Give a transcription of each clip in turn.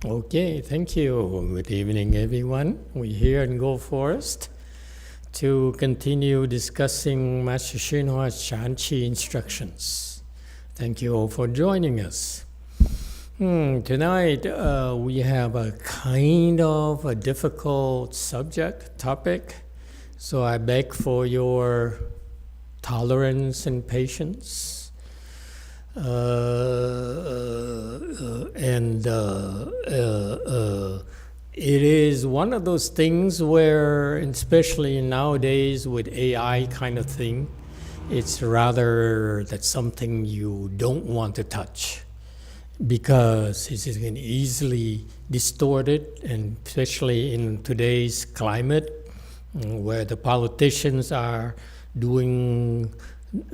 Okay, thank you. Good evening, everyone. We're here in Go Forest to continue discussing Master Xinhua's Shanqi instructions. Thank you all for joining us. Tonight, we have a kind of a difficult topic, so I beg for your tolerance and patience. It is one of those things where, especially nowadays with AI kind of thing, it's rather that's something you don't want to touch because it can easily distort it, and especially in today's climate where the politicians are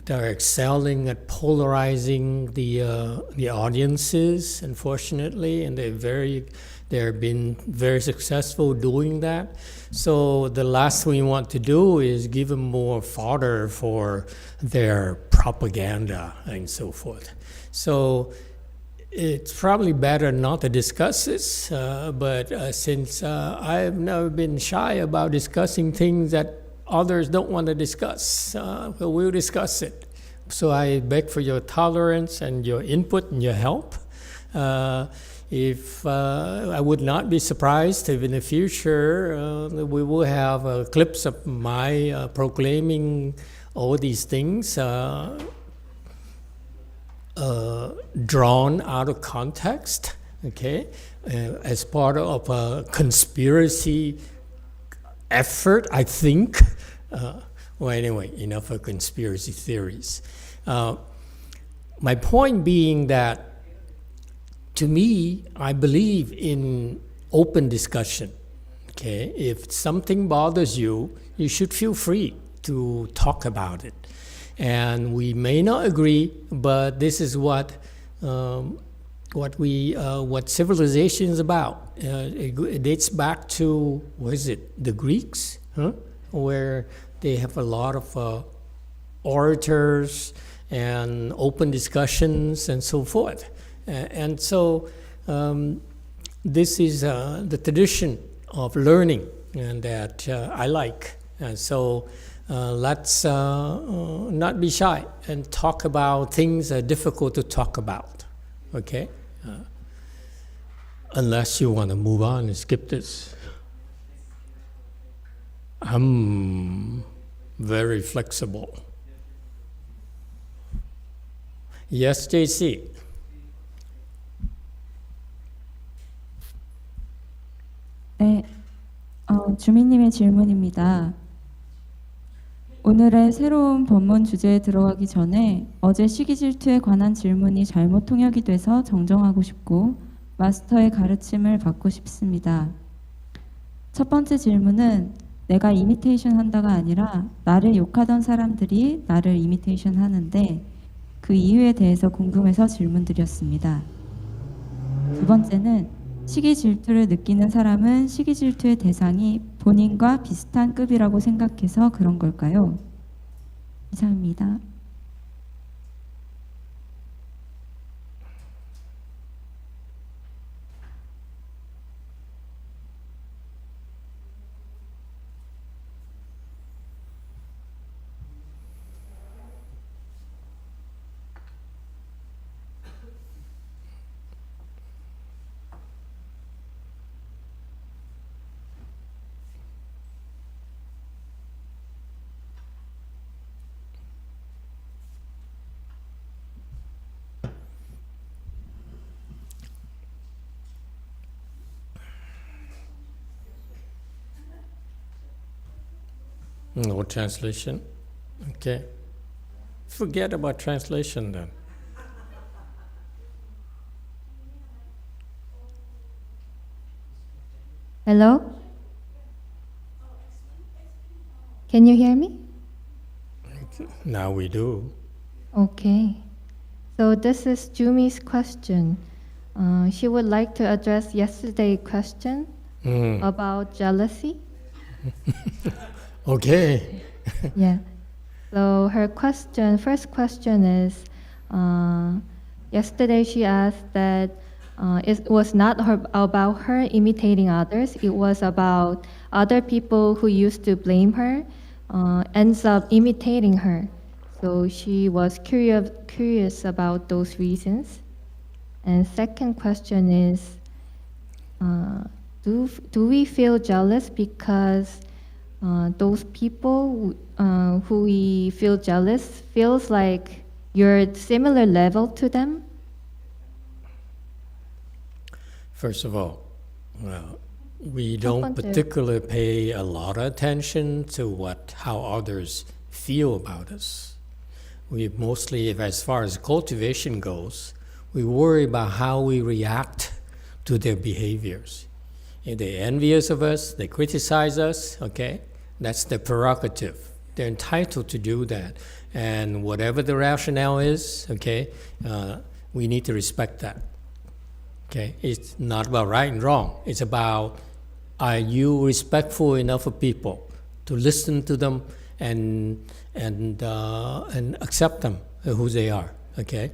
they're excelling at polarizing the audiences, unfortunately, and they've been very successful doing that. So the last thing we want to do is give them more fodder for their propaganda and so forth. So it's probably better not to discuss this, but since I've never been shy about discussing things that others don't want to discuss, we'll discuss it. So I beg for your tolerance and your input and your help. If I would not be surprised if in the future we will have clips of my proclaiming all these things drawn out of context, okay, as part of a conspiracy effort, I think. Well, anyway, enough of conspiracy theories. My point being that, to me, I believe in open discussion. Okay, if something bothers you, you should feel free to talk about it. And we may not agree, but this is what civilization is about. It dates back to, what is it, the Greeks, where they have a lot of orators and open discussions and so forth. And so this is the tradition of learning, and that I like. And so let's not be shy and talk about things that are difficult to talk about, okay? Unless you want to move on and skip this. I'm very flexible. Yes, JC. 네, 주민님의 질문입니다. 오늘의 새로운 법문 주제에 들어가기 전에 어제 시기질투에 관한 질문이 잘못 통역이 돼서 정정하고 싶고 마스터의 가르침을 받고 싶습니다. 첫 번째 질문은 내가 이미테이션 한다가 아니라 나를 욕하던 사람들이 나를 이미테이션 하는데 그 이유에 대해서 궁금해서 질문드렸습니다. 두 번째는 시기질투를 느끼는 사람은 시기질투의 대상이 본인과 비슷한 급이라고 생각해서 그런 걸까요? 이상입니다. No translation? Okay. Forget about translation then. Hello? Can you hear me? Now we do. Okay. So this is Jumi's question. She would like to address yesterday's question about jealousy. Okay. Yeah. So her first question is, yesterday she asked that it was not about her imitating others. It was about other people who used to blame her ends up imitating her. So she was curious about those reasons. And second question is, do we feel jealous because those people who we feel jealous feels like you're similar level to them? First of all, we don't particularly pay a lot of attention to how others feel about us. We mostly, as far as cultivation goes, we worry about how we react to their behaviors. If they're envious of us, they criticize us, okay? That's their prerogative. They're entitled to do that. And whatever the rationale is, okay, we need to respect that. Okay, it's not about right and wrong. It's about, are you respectful enough of people to listen to them and accept them who they are? Okay,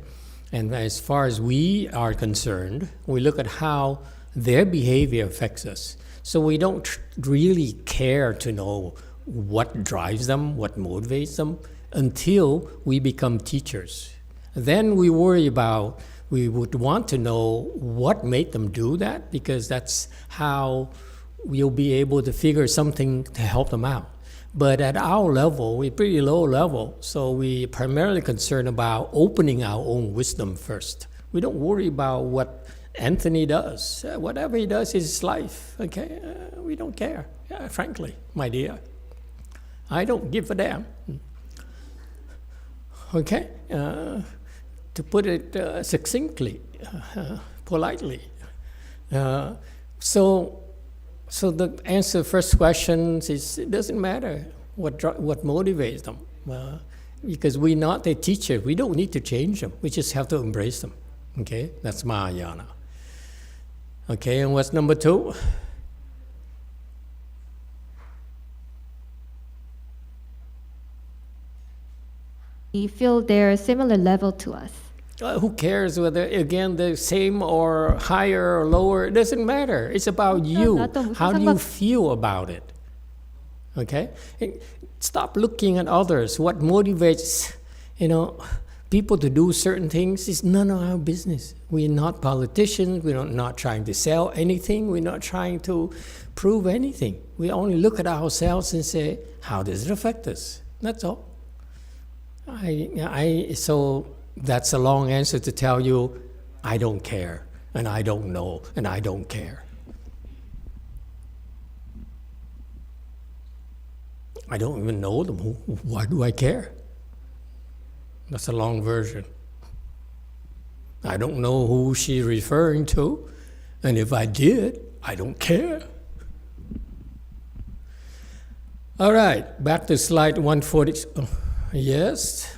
and as far as we are concerned, we look at how their behavior affects us. So we don't really care to know what drives them, what motivates them, until we become teachers. Then we worry about. We would want to know what made them do that, because that's how we'll be able to figure something to help them out. But at our level, we're pretty low level, so we're primarily concerned about opening our own wisdom first. We don't worry about what Anthony does. Whatever he does is his life, okay? We don't care, frankly, my dear. I don't give a damn, okay? To put it succinctly, politely. So the answer to the first question is, it doesn't matter what motivates them. Because we're not their teacher. We don't need to change them. We just have to embrace them. Okay, that's Mahayana. Okay, and what's number two? We feel they're similar level to us. Who cares whether, again, the same or higher or lower? It doesn't matter. It's about you. How do you feel about it? Okay? And stop looking at others. What motivates, people to do certain things is none of our business. We're not politicians. We're not trying to sell anything. We're not trying to prove anything. We only look at ourselves and say, how does it affect us? That's all. So that's a long answer to tell you, I don't care, and I don't know, and I don't care. I don't even know them. Why do I care? That's a long version. I don't know who she's referring to, and if I did, I don't care. All right, back to slide 140. Yes,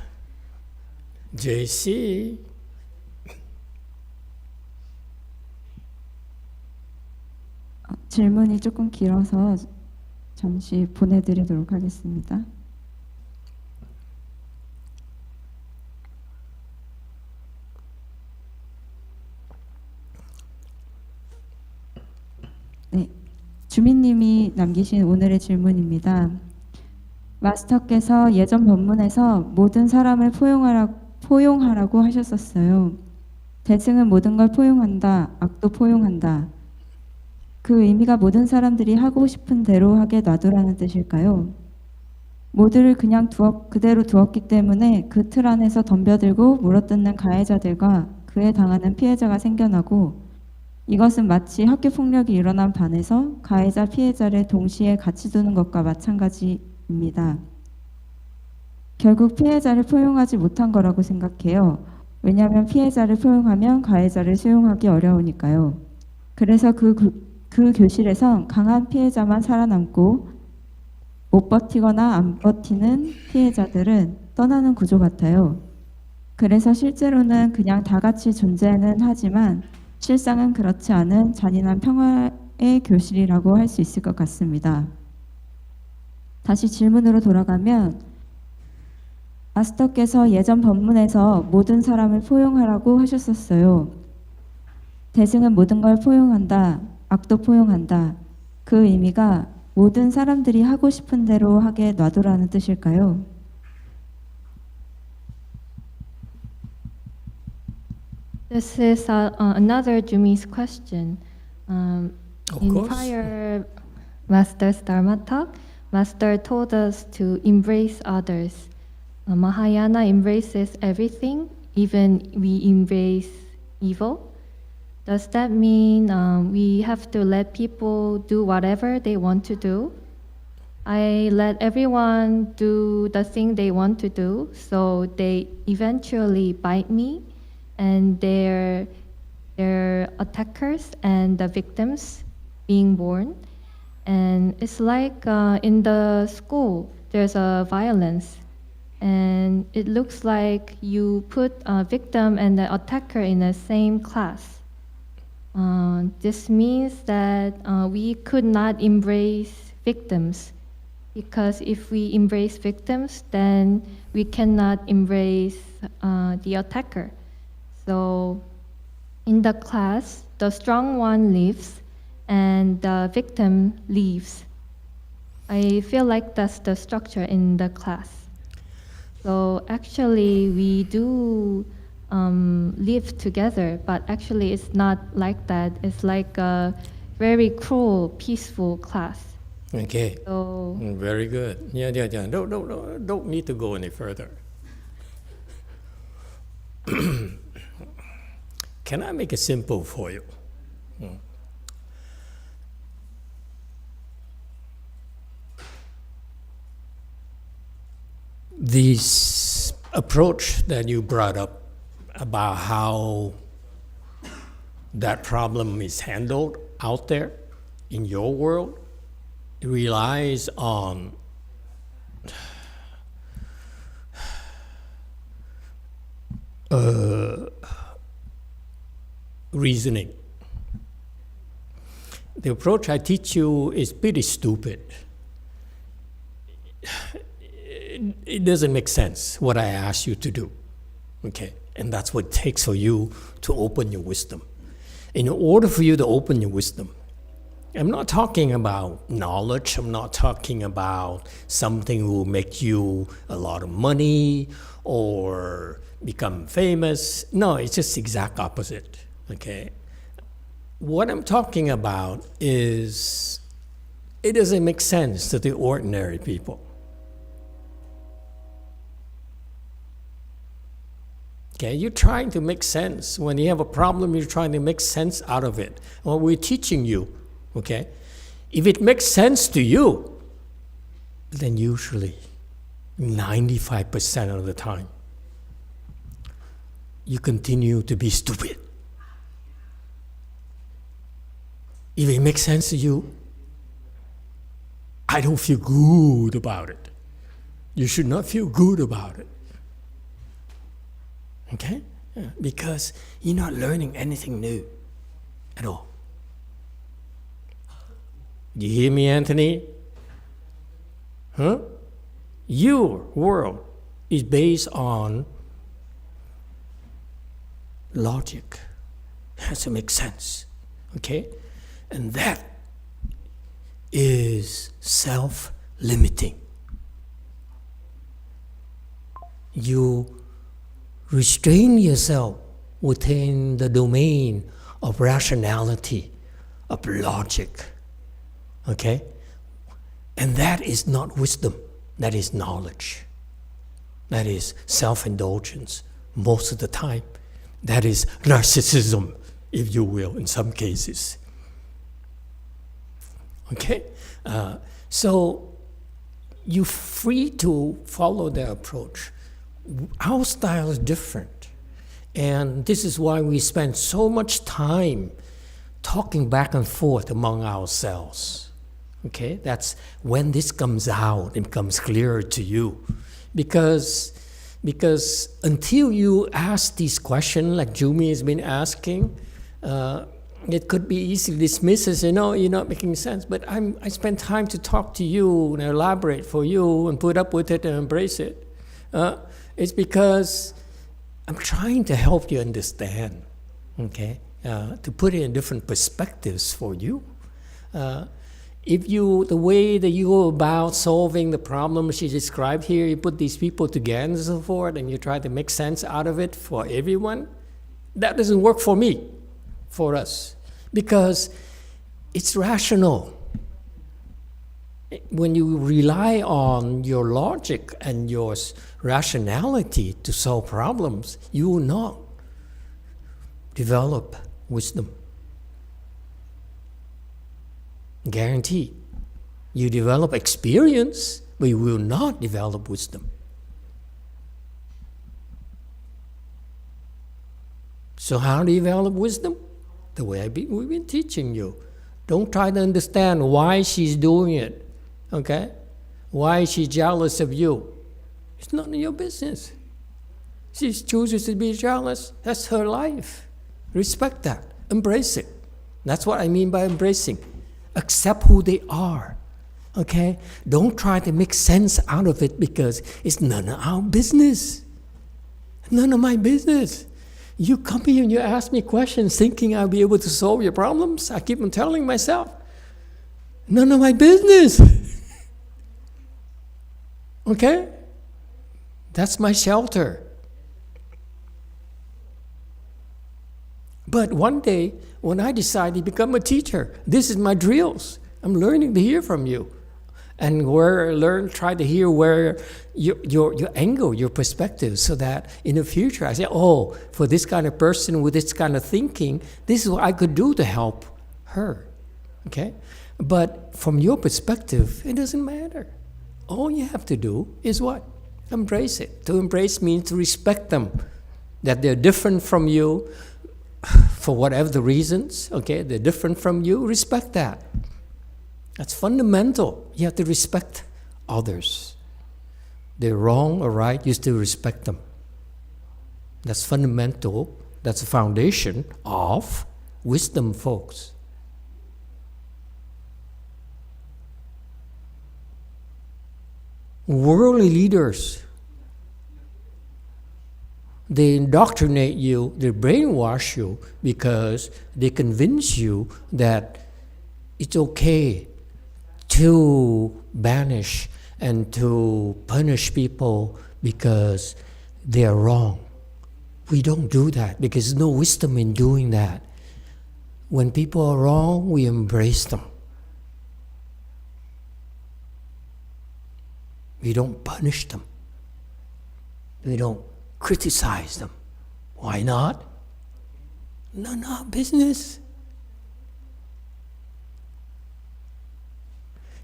JC. 질문이 조금 길어서 잠시 보내드리도록 하겠습니다. 네, 주민님이 남기신 오늘의 질문입니다. 마스터께서 예전 법문에서 모든 사람을 포용하라고 하셨었어요. 대승은 모든 걸 포용한다, 악도 포용한다. 그 의미가 모든 사람들이 하고 싶은 대로 하게 놔두라는 뜻일까요? 모두를 그냥 그대로 두었기 때문에 그 틀 안에서 덤벼들고 물어뜯는 가해자들과 그에 당하는 피해자가 생겨나고, 이것은 마치 학교 폭력이 일어난 반에서 가해자, 피해자를 동시에 같이 두는 것과 마찬가지입니다. 결국 피해자를 포용하지 못한 거라고 생각해요. 왜냐하면 피해자를 포용하면 가해자를 수용하기 어려우니까요. 그래서 그 교실에선 강한 피해자만 살아남고 못 버티거나 안 버티는 피해자들은 떠나는 구조 같아요. 그래서 실제로는 그냥 다 같이 존재는 하지만 실상은 그렇지 않은 잔인한 평화의 교실이라고 할 수 있을 것 같습니다. 다시 질문으로 돌아가면, 마스터께서 예전 법문에서 모든 사람을 포용하라고 하셨었어요. 대승은 모든 걸 포용한다. 악도 포용한다. 그 의미가 모든 사람들이 하고 싶은 대로 하게 놔두라는 뜻일까요? This is another Jumi's question. Of In course. prior Master's Dharma talk, Master told us to embrace others. Mahayana embraces everything, even we embrace evil. Does that mean we have to let people do whatever they want to do? I let everyone do the thing they want to do, so they eventually bite me, and they're attackers and the victims being born. And it's like in the school, there's a violence, and it looks like you put a victim and the attacker in the same class. This means that we could not embrace victims, because if we embrace victims, then we cannot embrace the attacker. So in the class, the strong one lives and the victim leaves. I feel like that's the structure in the class. So actually, we do live together, but actually it's not like that. It's like a very cruel, peaceful class. Okay. So Very good. Yeah. Don't need to go any further. Can I make it simple for you? This approach that you brought up about how that problem is handled out there in your world, it relies on reasoning. The approach I teach you is pretty stupid. It doesn't make sense what I ask you to do, okay? And that's what it takes for you to open your wisdom. In order for you to open your wisdom, I'm not talking about knowledge. I'm not talking about something that will make you a lot of money or become famous. No, it's just the exact opposite, okay? What I'm talking about is it doesn't make sense to the ordinary people. Okay, you're trying to make sense. When you have a problem, you're trying to make sense out of it. Well, we're teaching you, okay? If it makes sense to you, then usually 95% of the time, you continue to be stupid. If it makes sense to you, I don't feel good about it. You should not feel good about it. Okay? Yeah, because you're not learning anything new at all. You hear me, Anthony? Huh? Your world is based on logic. It has to make sense. Okay? And that is self-limiting. You restrain yourself within the domain of rationality, of logic, okay? And that is not wisdom, that is knowledge. That is self-indulgence most of the time. That is narcissism, if you will, in some cases. Okay? So you're free to follow their approach. Our style is different. And this is why we spend so much time talking back and forth among ourselves. Okay? That's when this comes out, it becomes clearer to you. Because until you ask these questions, like Jumi has been asking, it could be easily dismissed as, you're not making sense. But I spend time to talk to you and elaborate for you and put up with it and embrace it. It's because I'm trying to help you understand, okay? to put it in different perspectives for you. The way that you go about solving the problem she described here, you put these people together and so forth, and you try to make sense out of it for everyone, that doesn't work for me, for us, because it's rational. When you rely on your logic and your rationality to solve problems, you will not develop wisdom. Guaranteed. You develop experience, but you will not develop wisdom. So how do you develop wisdom? The way we've been teaching you. Don't try to understand why she's doing it, okay? Why she's jealous of you. It's none of your business. She chooses to be jealous. That's her life. Respect that. Embrace it. That's what I mean by embracing. Accept who they are, okay? Don't try to make sense out of it because it's none of our business. None of my business. You come here and you ask me questions thinking I'll be able to solve your problems. I keep on telling myself, none of my business. Okay? That's my shelter. But one day, when I decide to become a teacher, this is my drills. I'm learning to hear from you. And try to hear where your angle, your perspective, so that in the future I say, oh, for this kind of person with this kind of thinking, this is what I could do to help her. Okay? But from your perspective, it doesn't matter. All you have to do is what? Embrace it. To embrace means to respect them, that they're different from you for whatever the reasons, okay? They're different from you, respect that. That's fundamental. You have to respect others. They're wrong or right, you still respect them. That's fundamental. That's the foundation of wisdom, folks. Worldly leaders, they indoctrinate you, they brainwash you because they convince you that it's okay to banish and to punish people because they are wrong. We don't do that because there's no wisdom in doing that. When people are wrong, we embrace them. We don't punish them. We don't criticize them. Why not? None of our business.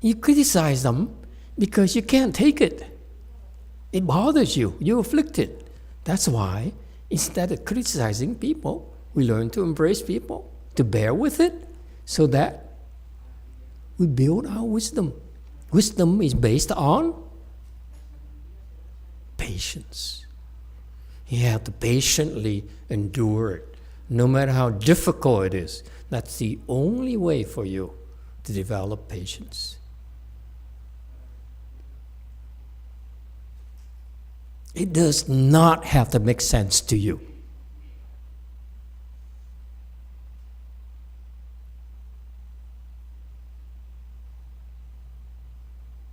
You criticize them because you can't take it. It bothers you. You're afflicted. That's why, instead of criticizing people, we learn to embrace people, to bear with it, so that we build our wisdom. Wisdom is based on patience. You have to patiently endure it, no matter how difficult it is. That's the only way for you to develop patience. It does not have to make sense to you.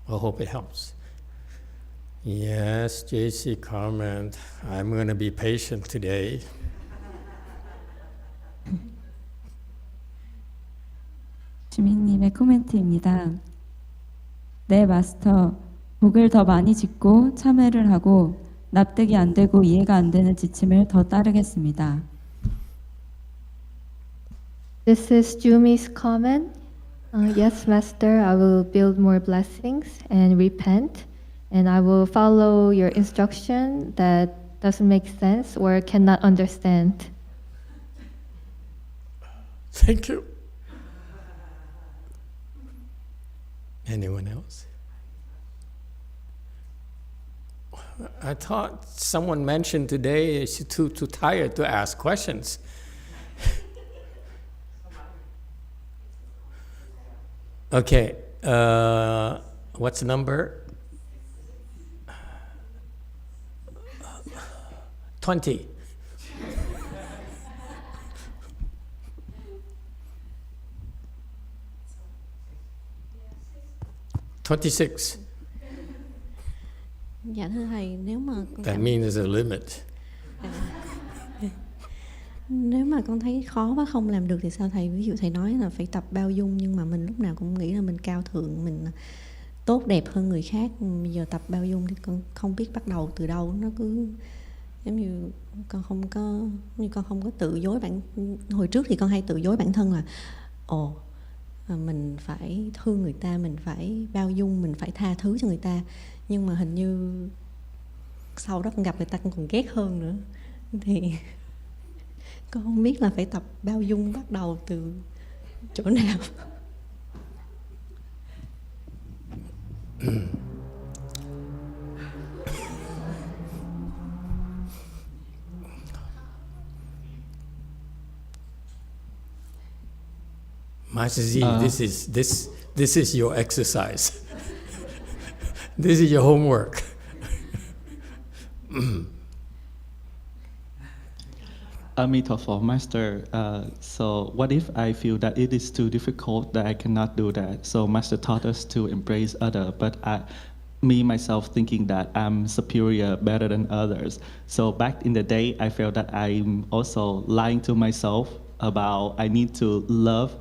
I hope it helps. Yes, JC comment. I'm going to be patient today. 주민님의 코멘트입니다. 네, 마스터. 복을 더 많이 짓고 참회를 하고 납득이 안 되고 이해가 안 되는 지침을 더 따르겠습니다. This is Jumi's comment. Yes, Master, I will build more blessings and repent, and I will follow your instruction that doesn't make sense or cannot understand. Thank you. Anyone else? I thought someone mentioned today she's too tired to ask questions. Okay, what's the number? 20. 26. Dạ thưa thầy, nếu mà con That cảm, means there's a limit. nếu mà con thấy khó quá không làm được thì sao thầy? Ví dụ thầy nói là phải tập bao dung, nhưng mà mình lúc nào cũng nghĩ là mình cao thượng, mình tốt đẹp hơn người khác. Bây giờ tập bao dung thì con không biết bắt đầu từ đâu, nó cứ giống như con không có tự dối bản. Hồi trước thì con hay tự dối bản thân là mình phải thương người ta, mình phải bao dung, mình phải tha thứ cho người ta. Nhưng mà hình như sau đó con gặp người ta con còn ghét hơn nữa. Thì con không biết là phải tập bao dung bắt đầu từ chỗ nào. Master Z, this is your exercise. This is your homework. Emitofuo, Master. So what if I feel that it is too difficult, that I cannot do that? So Master taught us to embrace other, but me myself thinking that I'm superior, better than others. So back in the day, I felt that I'm also lying to myself about I need to love,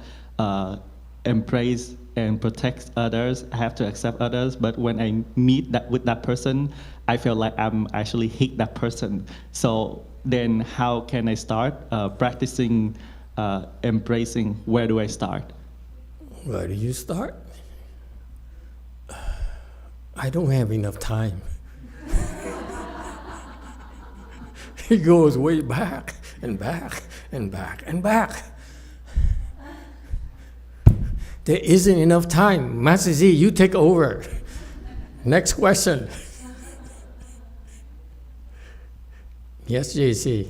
embrace and protect others. I have to accept others. But when I meet with that person, I feel like I'm actually hate that person. So then how can I start practicing embracing? Where do I start? Where do you start? I don't have enough time. It goes way back and back and back and back. There isn't enough time. Master Z, you take over. Next question. Yes, JC.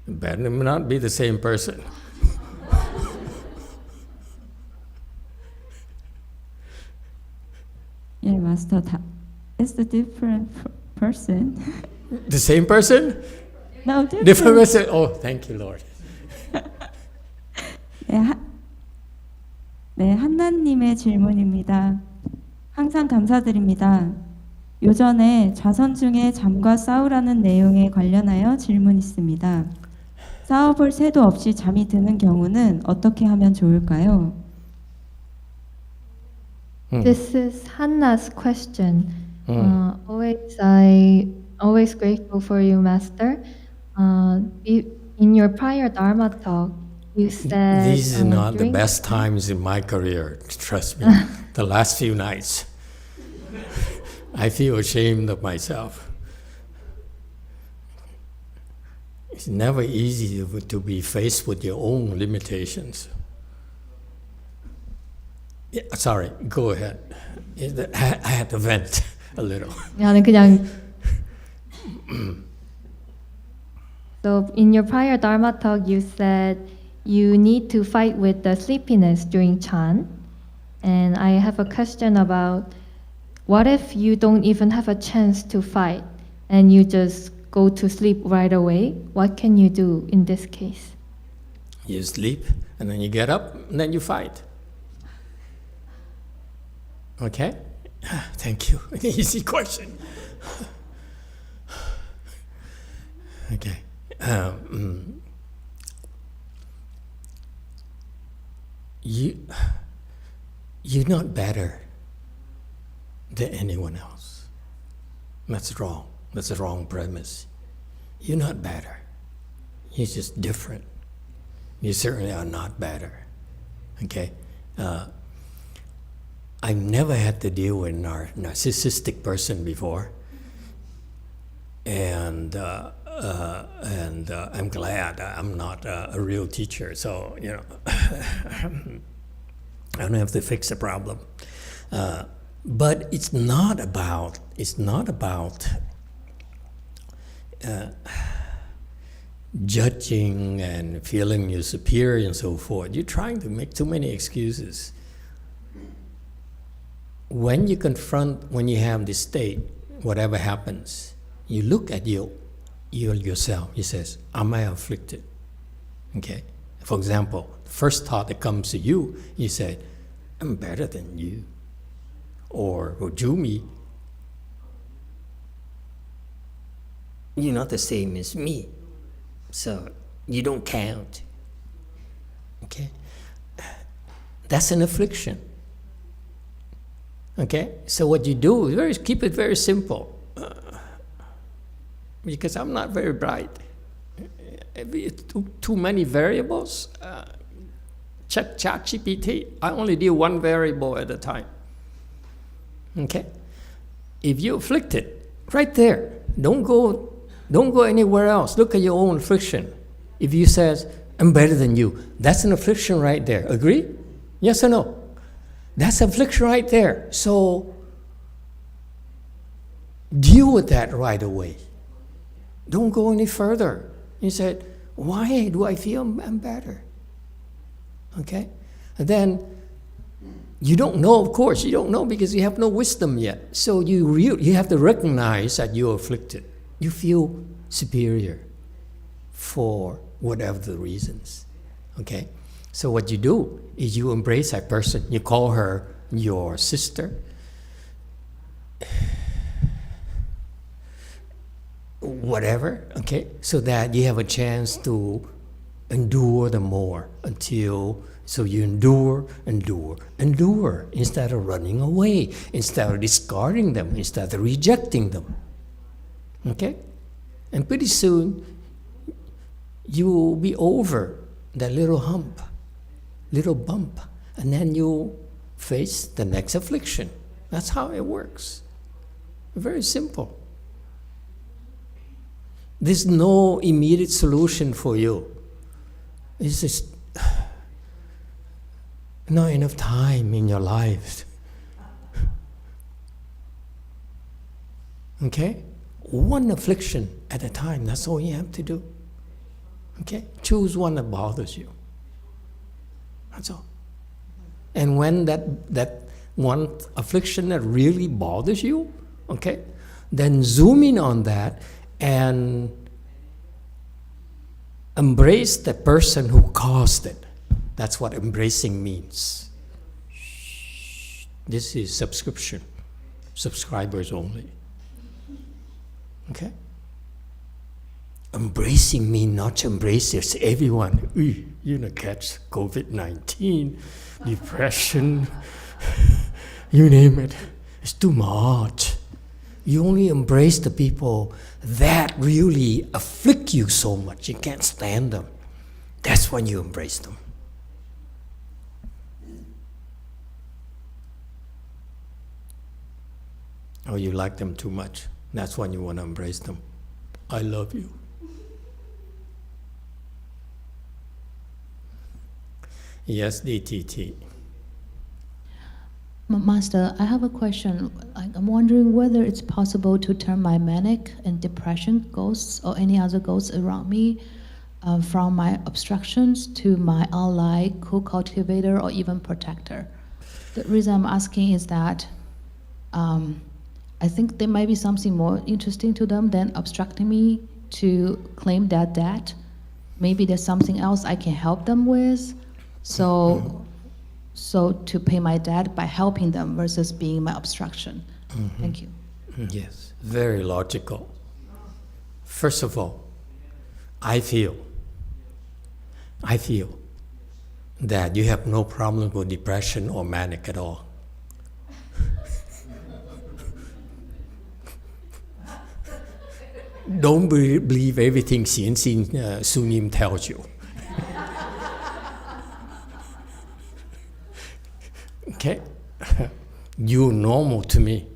Better not be the same person. 예, 마스터 It's a different person. The same person? No, Different different. person? Oh, thank you, Lord. 한나님의 질문입니다. 항상 감사드립니다. 요전에 좌선 중에 잠과 싸우라는 내용에 관련하여 질문 있습니다. 싸워볼 새도 없이 잠이 드는 경우는 어떻게 하면 좋을까요? This is Hannah's question. Always grateful for you, Master. In your prior Dharma talk, you said These are not the during- best times in my career, trust me. The last few nights. I feel ashamed of myself. It's never easy to be faced with your own limitations. Yeah, sorry, go ahead. I had to vent a little. 나는 그냥 So in your prior Dharma talk, you said you need to fight with the sleepiness during Chan. And I have a question about what if you don't even have a chance to fight and you just go to sleep right away? What can you do in this case? You sleep, and then you get up, and then you fight. Okay? Thank you. Easy question. Okay. You're not better than anyone else. That's wrong. That's a wrong premise. You're not better. You're just different. You certainly are not better. Okay? I've never had to deal with a narcissistic person before. And I'm glad I'm not a real teacher, so I don't have to fix the problem. But it's not about judging and feeling you're superior and so forth. You're trying to make too many excuses. When you have this state, whatever happens, you look at yourself. You says, am I afflicted? Okay. For example, the first thought that comes to you, you say, I'm better than you. or Jumi, you're not the same as me. So you don't count. Okay? That's an affliction. Okay? So what you do is keep it very simple. Because I'm not very bright. If it's too many variables, check ChatGPT. I only deal one variable at a time. Okay? If you're afflicted, right there, don't go anywhere else. Look at your own affliction. If you says, I'm better than you, that's an affliction right there. Agree? Yes or no? That's affliction right there. So deal with that right away. Don't go any further. You said, why do I feel I'm better? Okay? And then you don't know, of course, you don't know because you have no wisdom yet. So you have to recognize that you're afflicted. You feel superior for whatever the reasons. Okay? So what you do is you embrace that person. You call her your sister. Whatever, okay? So that you have a chance to endure them more so you endure instead of running away, instead of discarding them, instead of rejecting them. Okay? And pretty soon, you will be over that little bump, and then you face the next affliction. That's how it works. Very simple. There's no immediate solution for you. It's just not enough time in your life. Okay? One affliction at a time, that's all you have to do. Okay? Choose one that bothers you. That's all. And when that one affliction that really bothers you, okay, then zoom in on that and embrace the person who caused it. That's what embracing means. This is subscribers only. Okay? Embracing means not to embrace everyone. You're gonna catch COVID-19, depression, you name it. It's too much. You only embrace the people that really afflict you so much you can't stand them. That's when you embrace them. Or you like them too much. That's when you want to embrace them. I love you. Yes, DTT. Master, I have a question. I'm wondering whether it's possible to turn my manic and depression ghosts or any other ghosts around me from my obstructions to my ally, co-cultivator, or even protector. The reason I'm asking is that I think there might be something more interesting to them than obstructing me to claim that debt. Maybe there's something else I can help them with. So to pay my debt by helping them versus being my obstruction. Thank you. Yes, very logical. First of all, I feel that you have no problem with depression or manic at all. Don't believe everything CNC Sunim tells you. Okay? You're normal to me.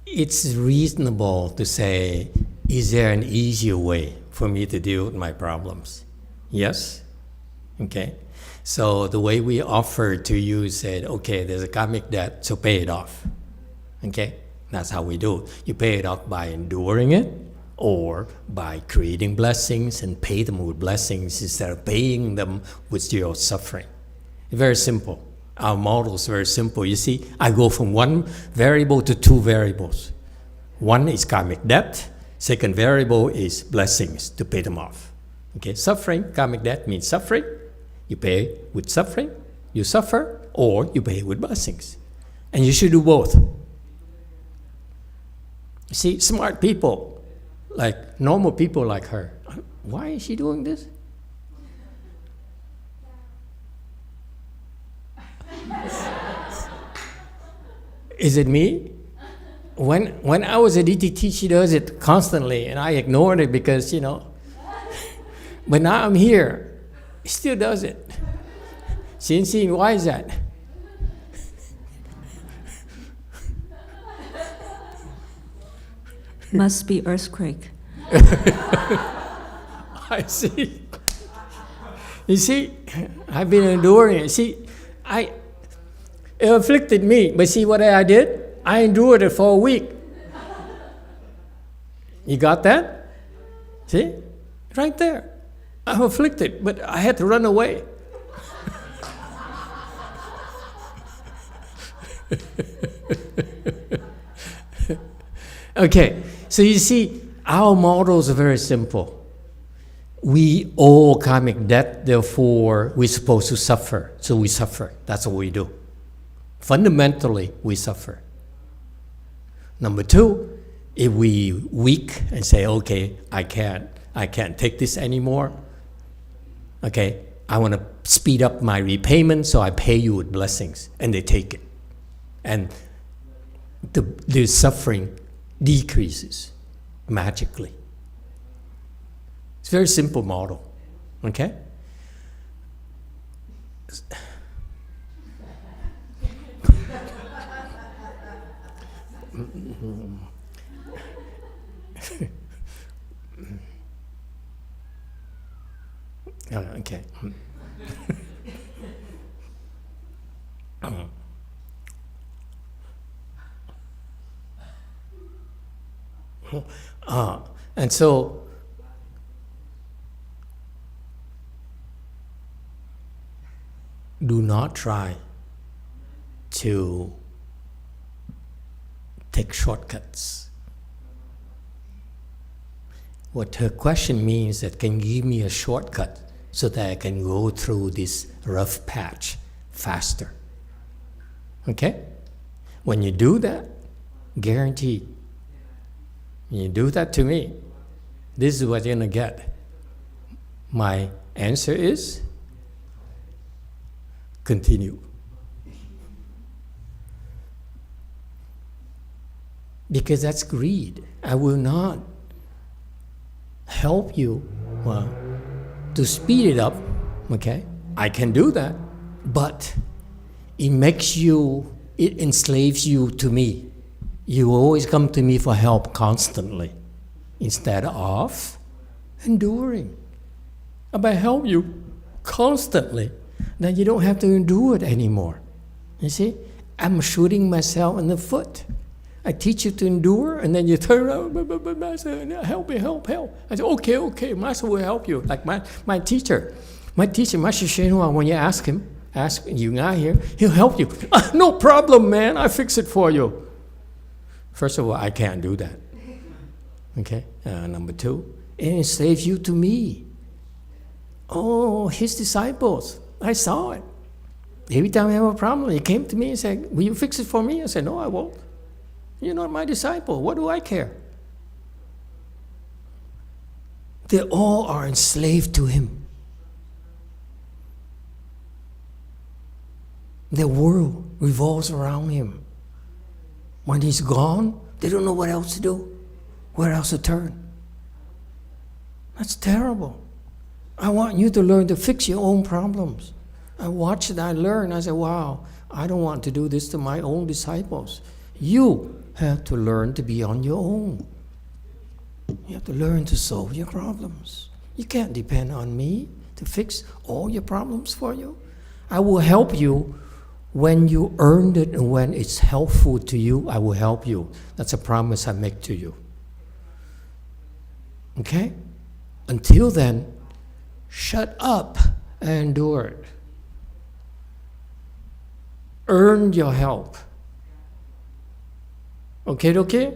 It's reasonable to say, is there an easier way for me to deal with my problems? Yes? Okay? So the way we offered to you said, okay, there's a karmic debt, so pay it off. Okay? That's how we do it. You pay it off by enduring it or by creating blessings and pay them with blessings instead of paying them with your suffering. Very simple. Our model is very simple. You see, I go from one variable to two variables. One is karmic debt. Second variable is blessings to pay them off. Okay, suffering, karmic debt means suffering. You pay with suffering, you suffer, or you pay with blessings. And you should do both. You see, smart people, like normal people like her, why is she doing this? Is it me? When I was a DTT, she does it constantly, and I ignored it because, but now I'm here, she still does it. CNC, why is that? Must be earthquake. I see. You see, I've been enduring it. See, it afflicted me, but see what I did? I endured it for a week. You got that? See? Right there. I'm afflicted, but I had to run away. Okay, so you see, our models are very simple. We owe karmic debt, therefore we're supposed to suffer. So we suffer. That's what we do. Fundamentally, we suffer. Number two, if we weak and say, okay, I can't take this anymore. Okay, I want to speed up my repayment, so I pay you with blessings, and they take it. And the suffering decreases magically. It's a very simple model, okay? Okay. And so do not try to take shortcuts. What her question means that can you give me a shortcut so that I can go through this rough patch faster. Okay? When you do that, guaranteed, when you do that to me, this is what you're gonna get. My answer is continue. Because that's greed. I will not help you to speed it up, okay? I can do that, but it enslaves you to me. You always come to me for help constantly instead of enduring. If I help you constantly, then you don't have to endure it anymore. You see, I'm shooting myself in the foot. I teach you to endure, and then you turn around, but Master, help me, help. I say, okay, Master will help you. Like my teacher, Master Shenhua, when you ask you not here, he'll help you. No problem, man, I fix it for you. First of all, I can't do that. Okay, number two, it enslaves you to me. Oh, his disciples, I saw it. Every time I have a problem, he came to me and said, will you fix it for me? I said, no, I won't. You're not my disciple. What do I care? They all are enslaved to him. Their world revolves around him. When he's gone, they don't know what else to do, where else to turn. That's terrible. I want you to learn to fix your own problems. I watch it, I learn. I say, wow, I don't want to do this to my own disciples. You have to learn to be on your own. You have to learn to solve your problems. You can't depend on me to fix all your problems for you. I will help you when you earned it, and when it's helpful to you, I will help you. That's a promise I make to you. Okay? Until then, shut up and endure it. Earn your help. Okay?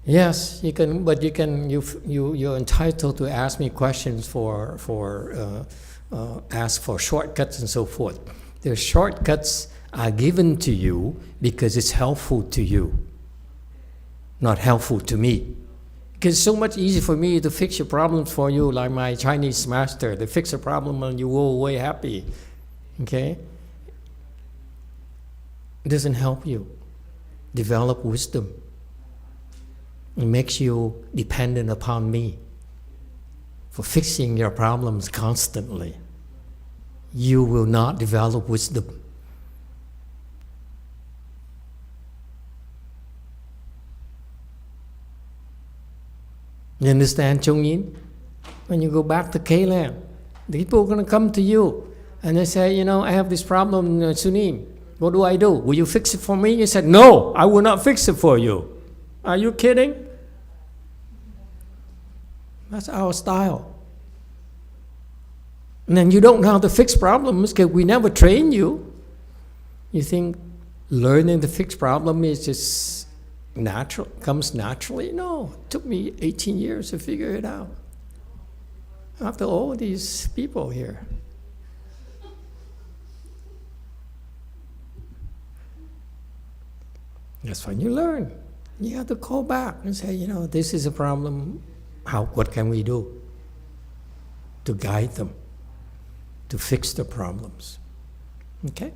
Yes, you can, but you're entitled to ask me questions ask for shortcuts and so forth. The shortcuts are given to you because it's helpful to you, not helpful to me. Because it's so much easier for me to fix your problems for you, like my Chinese master. They fix a problem and you go away happy. Okay? It doesn't help you develop wisdom. It makes you dependent upon me for fixing your problems constantly. You will not develop wisdom. You understand, Chung Yin? When you go back to K-Land, the people are going to come to you and they say, I have this problem, Sunim. What do I do? Will you fix it for me? You said, no, I will not fix it for you. Are you kidding? That's our style. And then you don't know how to fix problems because we never train you. You think learning to fix problem is just natural, comes naturally? No, it took me 18 years to figure it out. After all these people here. That's when you learn. You have to call back and say, this is a problem. What can we do to guide them, to fix the problems? Okay?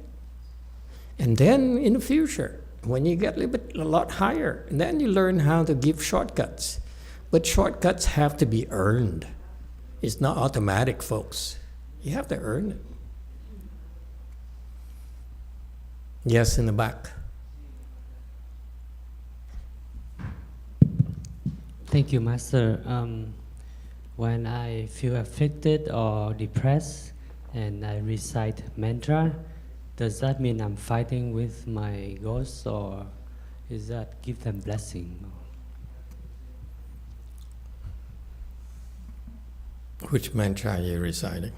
And then in the future, when you get a lot higher, then you learn how to give shortcuts. But shortcuts have to be earned. It's not automatic, folks. You have to earn it. Yes, in the back. Thank you, Master. When I feel afflicted or depressed and I recite mantra, does that mean I'm fighting with my ghosts, or is that give them blessing? Which mantra are you reciting?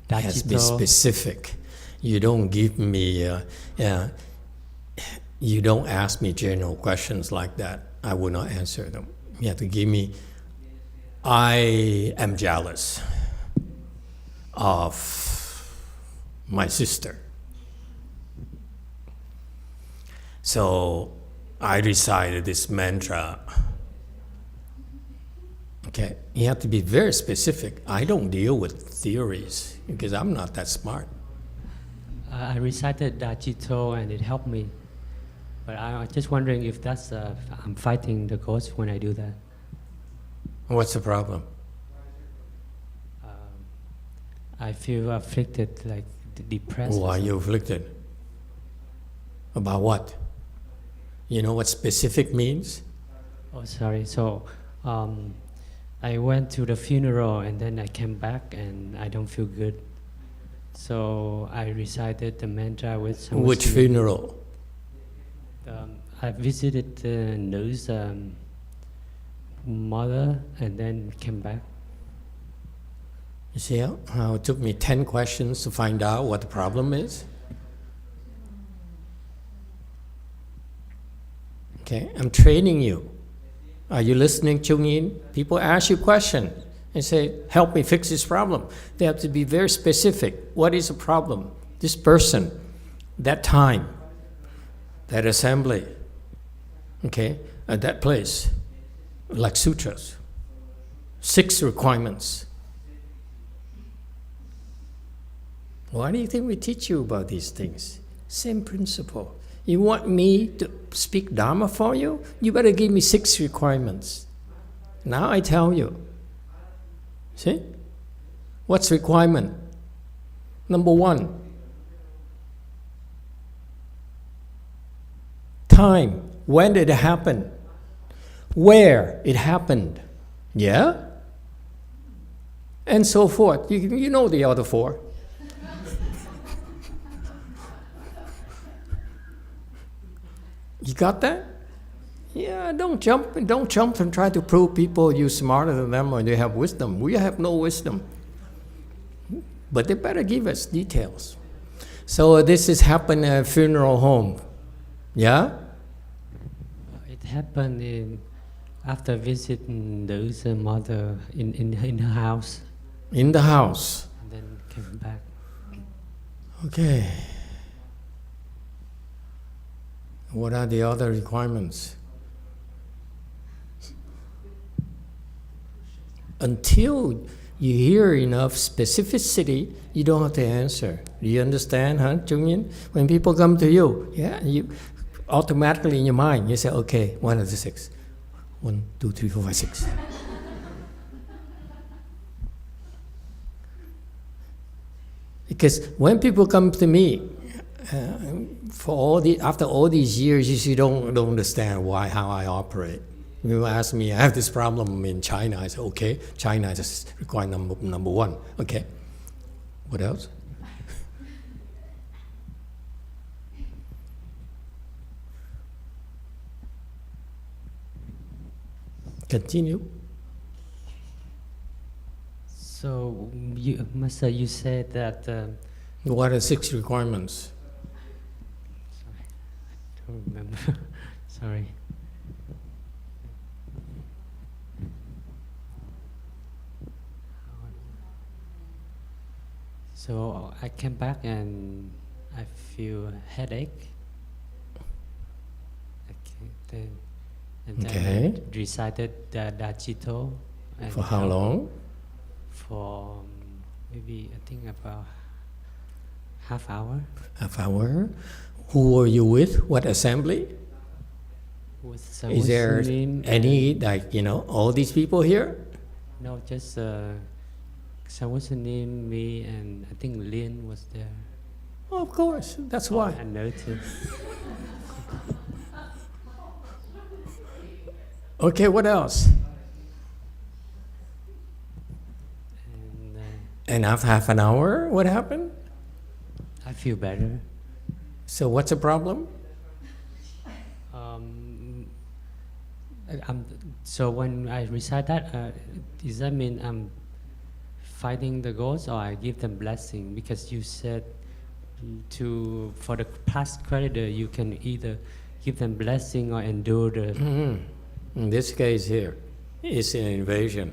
It has to be specific. You don't give me, you don't ask me general questions like that. I will not answer them. You have to give me, I am jealous of my sister. So I recited this mantra. Okay, you have to be very specific. I don't deal with theories because I'm not that smart. I recited Dachito and it helped me. But I'm just wondering if that's, I'm fighting the ghost when I do that. What's the problem? I feel afflicted, like depressed. Why are you afflicted? About what? You know what specific means? Oh, sorry. So I went to the funeral and then I came back and I don't feel good. So I recited the mantra with some. Which funeral? I visited the Nu's mother and then came back. You see how it took me 10 questions to find out what the problem is? Okay, I'm training you. Are you listening, Chung Yin? People ask you questions and say, help me fix this problem. They have to be very specific. What is the problem? This person, that time, that assembly, okay, at that place, like sutras, 6 requirements. Why do you think we teach you about these things? Same principle. You want me to speak Dharma for you? You better give me 6 requirements. Now I tell you. See? What's requirement? Number 1. Time. When did it happen? Where it happened. Yeah? And so forth. You know the other 4. You got that? Yeah, don't jump and try to prove people you're smarter than them or they have wisdom. We have no wisdom. But they better give us details. So this has happened at a funeral home. Yeah? It happened after visiting those mother in her house, In the house. and then came back. Okay. What are the other requirements? Until you hear enough specificity, you don't have to answer. Do you understand, huh, Jungyin? When people come to you, yeah, you automatically in your mind, you say, okay, 1 of the 6. 1, 2, 3, 4, 5, 6. Because when people come to me, after all these years, you don't understand how I operate. You ask me, I have this problem in China. I say, okay, China is requirement number 1. Okay, what else? Continue. So, Master, you said that. What are 6 requirements? Sorry, I don't remember. Sorry. So I came back and I feel a headache. Okay, then Okay. I recited the Dachito. and For how long? For maybe, I think about half hour. Half hour. Who were you with? What assembly? With some Is there Muslim any, like, all these people here? No, just Muslim, me, and I think Lin was there. Oh, of course, that's why. I noticed. Okay, what else? And And after half an hour, what happened? I feel better. So what's the problem? So when I recite that, does that mean I'm fighting the ghosts, or I give them blessing? Because you said for the past creditor, you can either give them blessing or endure the. In this case here, it's an invasion.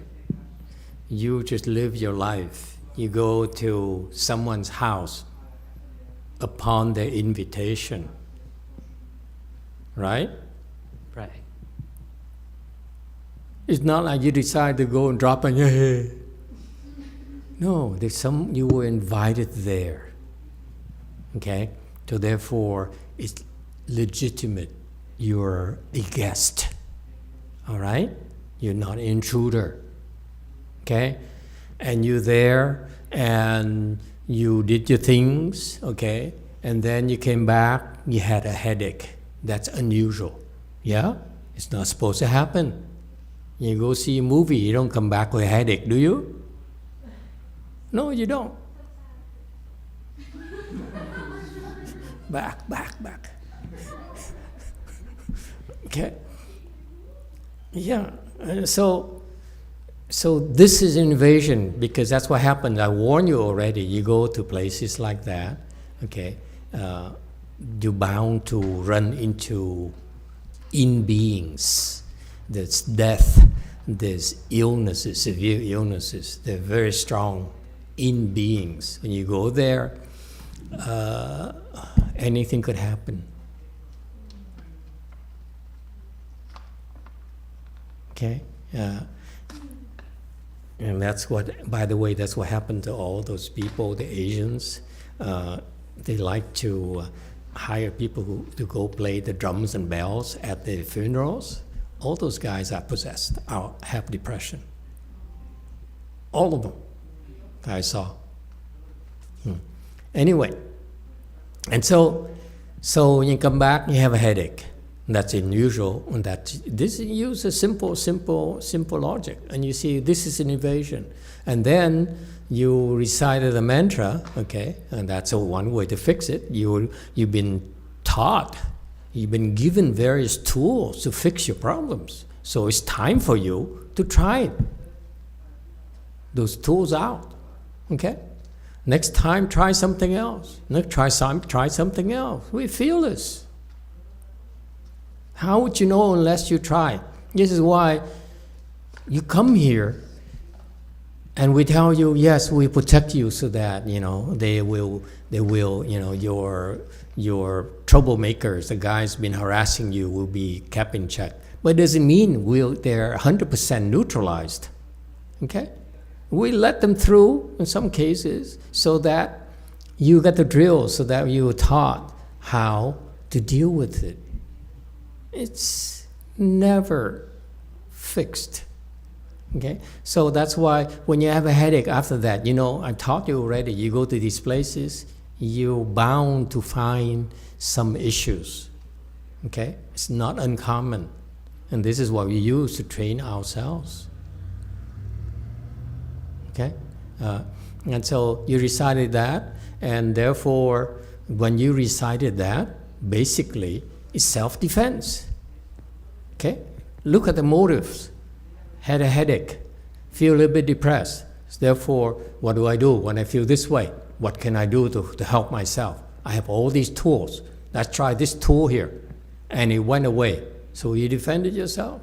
You just live your life. You go to someone's house upon their invitation, right? Right. It's not like you decide to go and drop in your head. No, you were invited there. Okay? So therefore, it's legitimate. You're a guest. All right? You're not an intruder. Okay? And you're there and you did your things, okay? And then you came back, you had a headache. That's unusual. Yeah? It's not supposed to happen. You go see a movie, you don't come back with a headache, do you? No, you don't. Back. Okay. Yeah. So this is invasion, because that's what happened. I warned you already. You go to places like that, okay? You're bound to run into in-beings. There's death, there's illnesses, severe illnesses. They're very strong in-beings. When you go there, anything could happen. Okay? And that's what, by the way, that's what happened to all those people, the Asians. They like to hire people to go play the drums and bells at the funerals. All those guys are possessed, have depression. All of them, I saw. Anyway, and so when you come back, you have a headache. That's unusual. This uses simple logic, and you see this is an invasion. And then you recited the mantra, okay, and that's one way to fix it. You've been taught, you've been given various tools to fix your problems. So it's time for you to try those tools out, okay? Next time, try something else. Next, try something else. We feel this. How would you know unless you try? This is why you come here and we tell you, yes, we protect you so that, they will, your troublemakers, the guys been harassing you, will be kept in check. But it doesn't mean they're 100% neutralized, okay? We let them through in some cases so that you get the drill, so that you are taught how to deal with it. It's never fixed. Okay, so that's why when you have a headache after that, I taught you already, you go to these places, you're bound to find some issues. Okay, it's not uncommon. And this is what we use to train ourselves. Okay, and so you recited that, and therefore, when you recited that, basically, it's self-defense. Okay, look at the motives. Had a headache, feel a little bit depressed. Therefore, what do I do when I feel this way? What can I do to help myself? I have all these tools. Let's try this tool here. And it went away. So you defended yourself.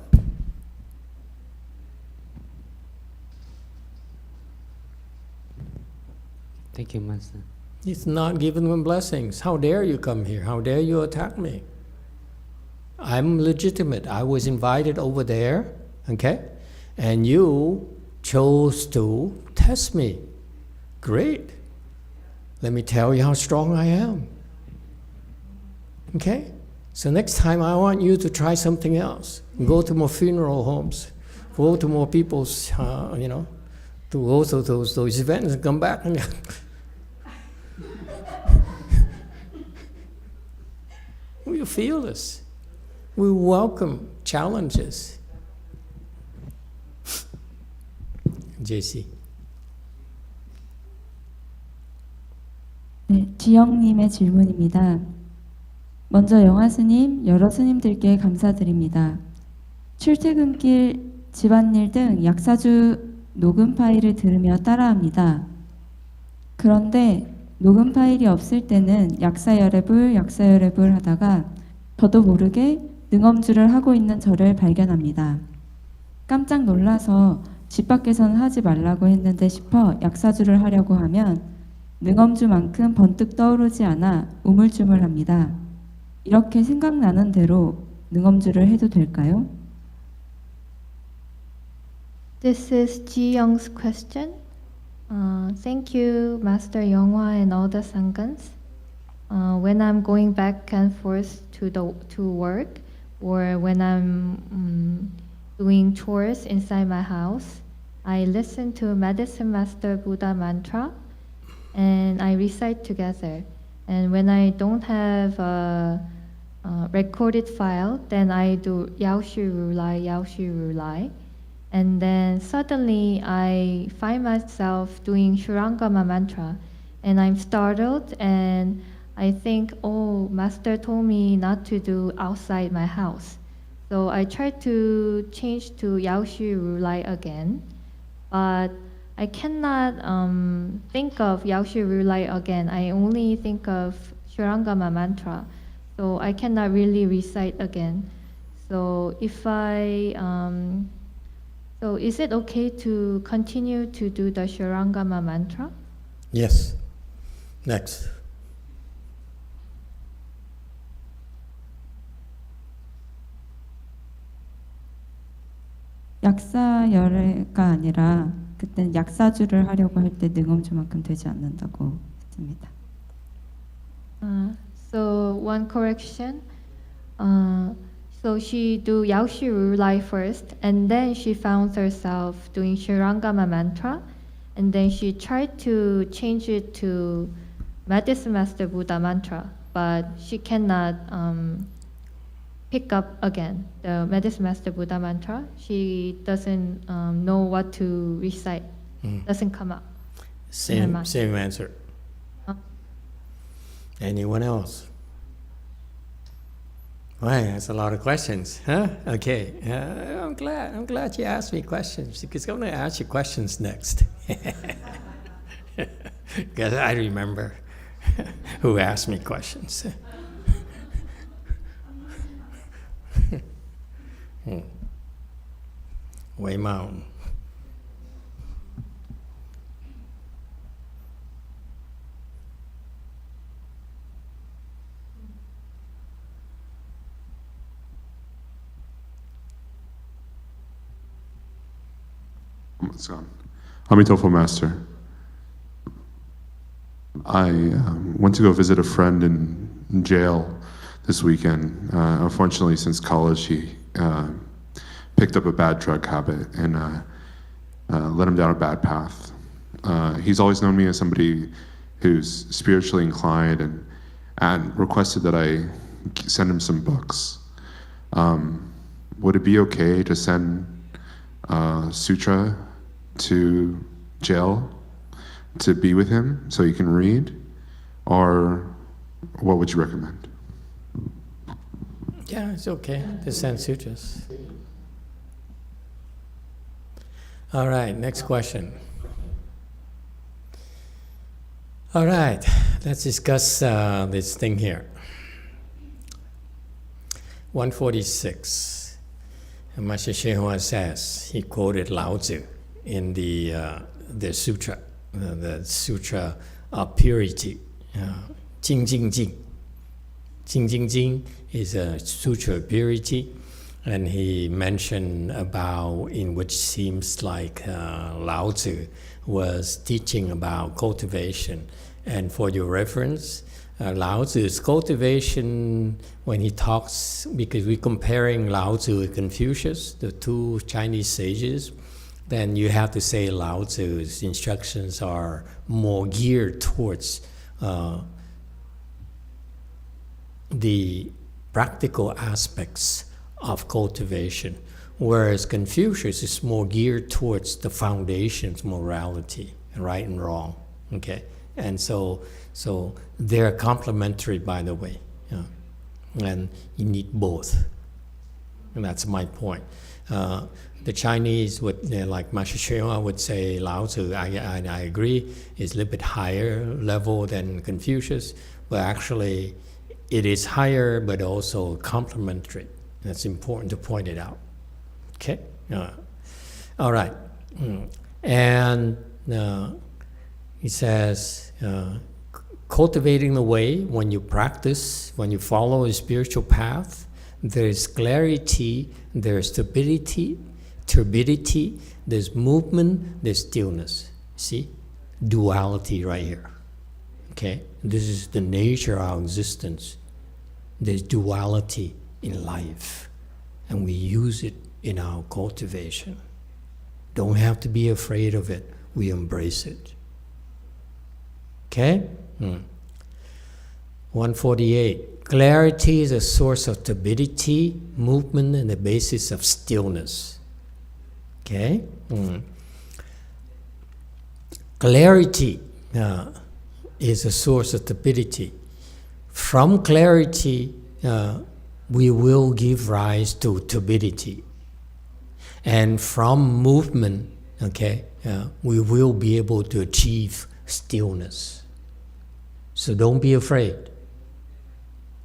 Thank you, Master. It's not giving them blessings. How dare you come here? How dare you attack me? I'm legitimate. I was invited over there, okay? And you chose to test me. Great. Let me tell you how strong I am. Okay? So next time I want you to try something else. Go to more funeral homes. Go to more people's, to go to those events and come back. And we feel this. We welcome challenges. JC. 네, 지영님의 질문입니다. 먼저 영화 스님, 여러 스님들께 감사드립니다. 출퇴근길, 집안일 등 약사주 녹음 파일을 들으며 따라합니다. 그런데 녹음 파일이 없을 때는 약사열애불 하다가 저도 모르게 능엄주를 하고 있는 저를 발견합니다. 깜짝 놀라서 집 밖에서는 하지 말라고 했는데 싶어 약사주를 하려고 하면 능엄주만큼 번뜩 떠오르지 않아 우물쭈물합니다. 이렇게 생각나는 대로 능엄주를 해도 될까요? This is Ji Young's question. Thank you, Master YongHua and all the Sanghas. When I'm going back and forth to work, or when I'm doing chores inside my house, I listen to Medicine Master Buddha mantra, and I recite together. And when I don't have a recorded file, then I do Yaoshi Rulai. And then suddenly I find myself doing Shurangama mantra, and I'm startled, and I think, oh, Master told me not to do outside my house. So I try to change to Yaoshi Rulai again, but I cannot think of Yaoshi Rulai again. I only think of Shurangama mantra, so I cannot really recite again. So so is it okay to continue to do the Shurangama mantra? Yes. Next. 약사열애가 아니라 그때는 약사주를 하려고 할 때 능엄주만큼 되지 않는다고 했습니다. So one correction. So she do Yaoshi Rulai first, and then she found herself doing Shurangama mantra, and then she tried to change it to Medicine Master Buddha mantra, but she cannot pick up again the Medicine Master Buddha mantra. She doesn't know what to recite. Doesn't come up. Same answer. Anyone else? Right, that's a lot of questions, huh? Okay, I'm glad you asked me questions, because I'm going to ask you questions next. Because I remember who asked me questions. Wei Mao. It's gone. Emitofuo Master. I went to go visit a friend in jail this weekend. Unfortunately, since college, he picked up a bad drug habit and led him down a bad path. He's always known me as somebody who's spiritually inclined and requested that I send him some books. Would it be okay to send Sutra to jail to be with him so he can read, or what would you recommend? Yeah, it's okay to send sutras. All right, next question. All right, let's discuss this thing here. 146. Master YongHua says, he quoted Lao Tzu in the sutra, the sutra of purity. Jing Jing Jing. Jing Jing Jing is a sutra of purity, and he mentioned about, in which seems like Lao Tzu was teaching about cultivation. And for your reference, Lao Tzu's cultivation, when he talks, because we're comparing Lao Tzu with Confucius, the two Chinese sages, then you have to say Lao Tzu's instructions are more geared towards the practical aspects of cultivation, whereas Confucius is more geared towards the foundations, morality, right and wrong. Okay, and so they're complementary, by the way, and you need both, and that's my point. The Chinese would, like Master YongHua would say, Lao Tzu, I agree, is a little bit higher level than Confucius, but actually it is higher, but also complementary. That's important to point it out. Okay? All right. And he says, cultivating the way, when you practice, when you follow a spiritual path, there is clarity, there's stability, turbidity, there's movement, there's stillness. See? Duality right here. Okay? This is the nature of our existence. There's duality in life, and we use it in our cultivation. Don't have to be afraid of it. We embrace it. Okay? 148. Clarity is a source of stability, movement, and the basis of stillness. Okay? Clarity is a source of stability. From clarity, we will give rise to turbidity. And from movement, okay, we will be able to achieve stillness. So don't be afraid.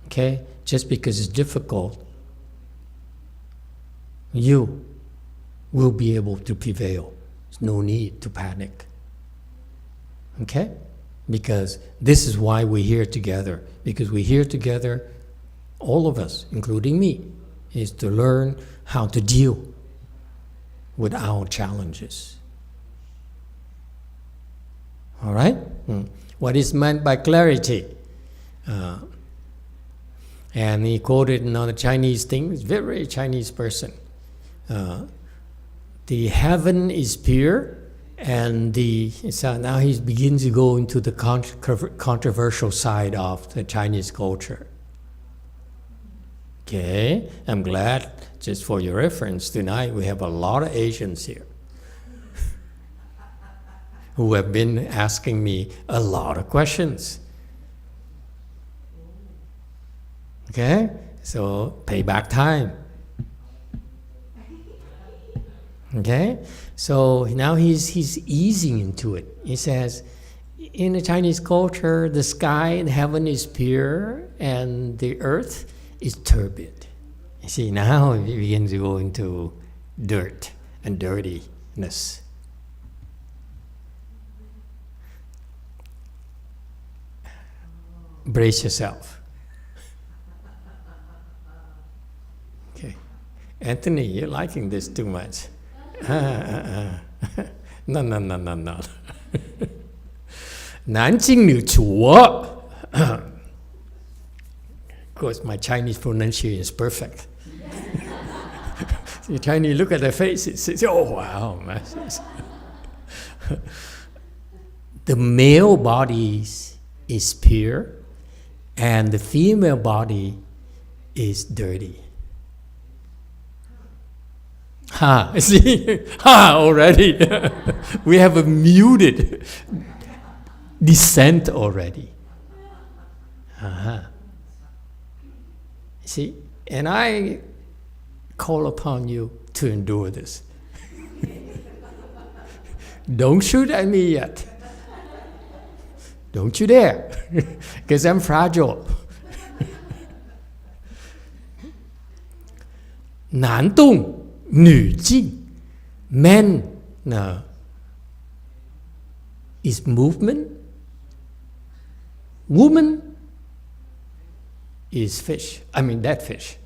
Okay? Just because it's difficult, you will be able to prevail. There's no need to panic. Okay? Because this is why we're here together. Because we're here together, all of us, including me, is to learn how to deal with our challenges. All right? What is meant by clarity? And he quoted another Chinese thing, he's a very Chinese person. The heaven is pure, and so now he begins to go into the controversial side of the Chinese culture. Okay, I'm glad, just for your reference, tonight we have a lot of Asians here who have been asking me a lot of questions. Okay, so payback time. Okay, so now he's easing into it. He says, in the Chinese culture, the sky and heaven is pure, and the earth is turbid. You see, now he begins to go into dirt and dirtiness. Brace yourself. Okay. Anthony, you're liking this too much. No. 南京女主 Of course, my Chinese pronunciation is perfect. The Chinese look at their faces, say, oh wow. The male body is pure, and the female body is dirty. See? Already. We have a muted descent already. See? And I call upon you to endure this. Don't shoot at me yet. Don't you dare, because I'm fragile. 男动女静 Men is movement. Woman is fish. I mean dead fish.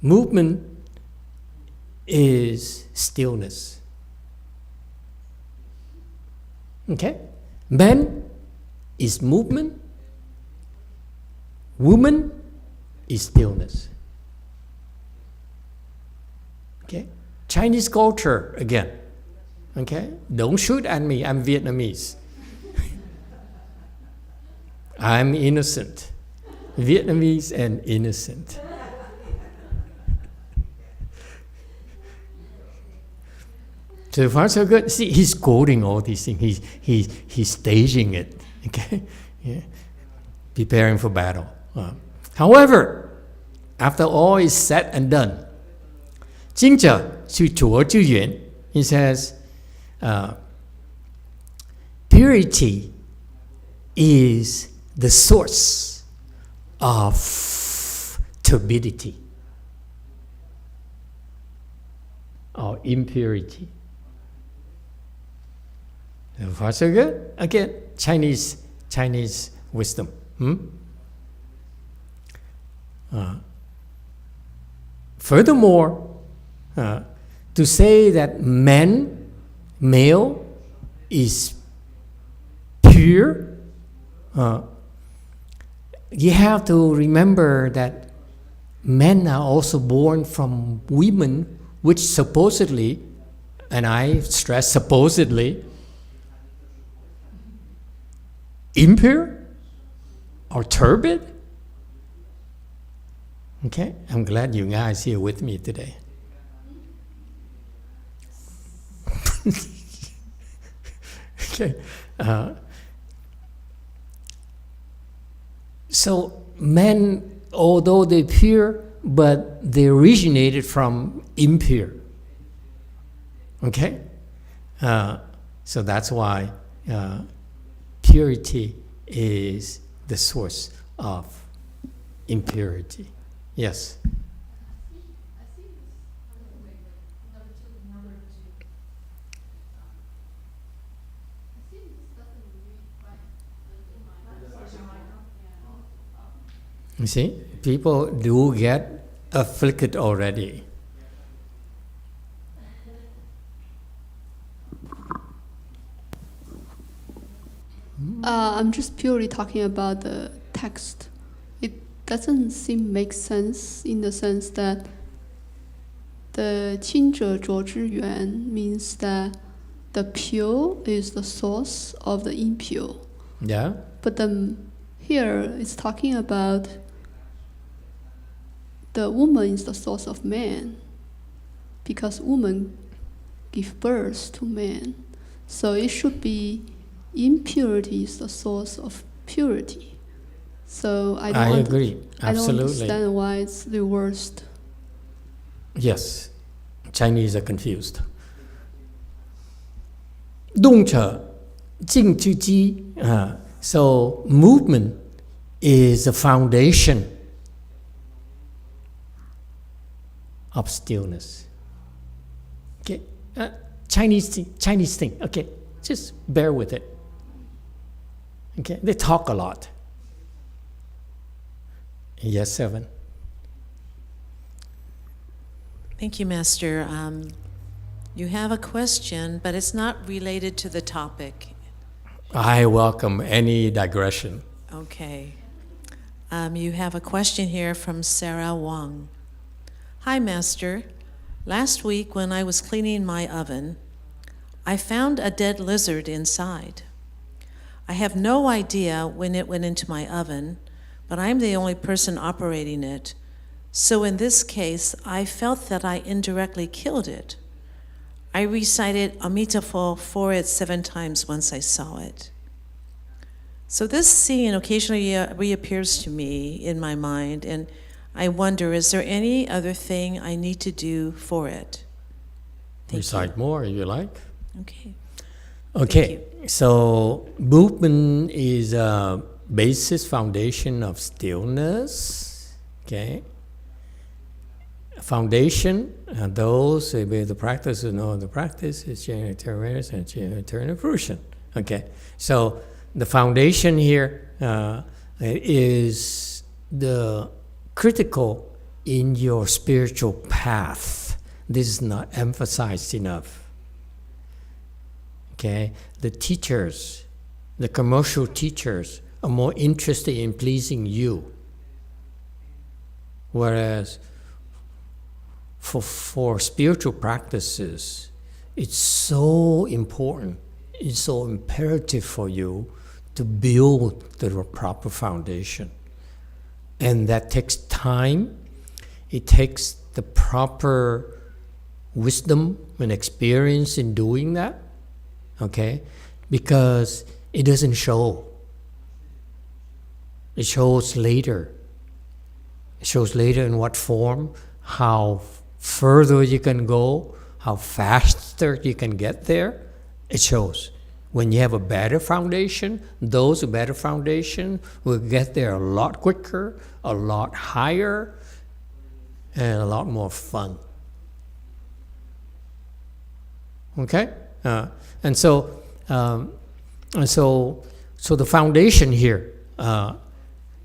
Movement is stillness. Okay? Man is movement. Woman is stillness. Okay? Chinese culture again. Okay? Don't shoot at me, I'm Vietnamese. I'm innocent. Vietnamese and innocent. So far so good. See, he's quoting all these things. He's staging it. Okay? Yeah. Preparing for battle. However, after all is said and done, 经者去浊之源, he says, purity is the source of turbidity or impurity. So far so good. Again, Chinese wisdom. Furthermore, to say that male is pure, you have to remember that men are also born from women, which supposedly, and I stress supposedly, impure or turbid. Okay, I'm glad you guys here with me today. Okay, so men, although they're pure, but they originated from impure. Okay, so that's why purity is the source of impurity. Yes. You see, people do get afflicted already. I'm just purely talking about the text. It doesn't seem make sense in the sense that the 清者浊之源 means that the pure is the source of the impure. Yeah. But then here it's talking about the woman is the source of man, because woman give birth to man. So it should be impurity is the source of purity. So I agree. Absolutely. I don't understand why it's reversed. Yes, Chinese are confused. 动者静之基, so movement is the foundation of stillness. Okay, Chinese thing. Okay, just bear with it. Okay, they talk a lot. Yes, Seven. Thank you, Master. You have a question, but it's not related to the topic. I welcome any digression. Okay. You have a question here from Sarah Wang. Hi, Master. Last week when I was cleaning my oven, I found a dead lizard inside. I have no idea when it went into my oven, but I'm the only person operating it. So in this case, I felt that I indirectly killed it. I recited Emitofuo for it 7 times once I saw it. So this scene occasionally reappears to me in my mind, and I wonder, is there any other thing I need to do for it? Recite more if you like. Okay. Okay, so movement is a basis foundation of stillness. Okay. Foundation, those with the practice who know the practice is generative awareness and generative fruition. Okay, so the foundation here is the critical in your spiritual path. This is not emphasized enough. Okay, the teachers, the commercial teachers are more interested in pleasing you, whereas for spiritual practices, it's so important, it's so imperative for you to build the proper foundation. And that takes time, it takes the proper wisdom and experience in doing that, okay? Because it doesn't show. It shows later. It shows later in what form, how further you can go, how faster you can get there. It shows. When you have a better foundation, those with better foundation will get there a lot quicker, a lot higher, and a lot more fun. Okay, and so the foundation here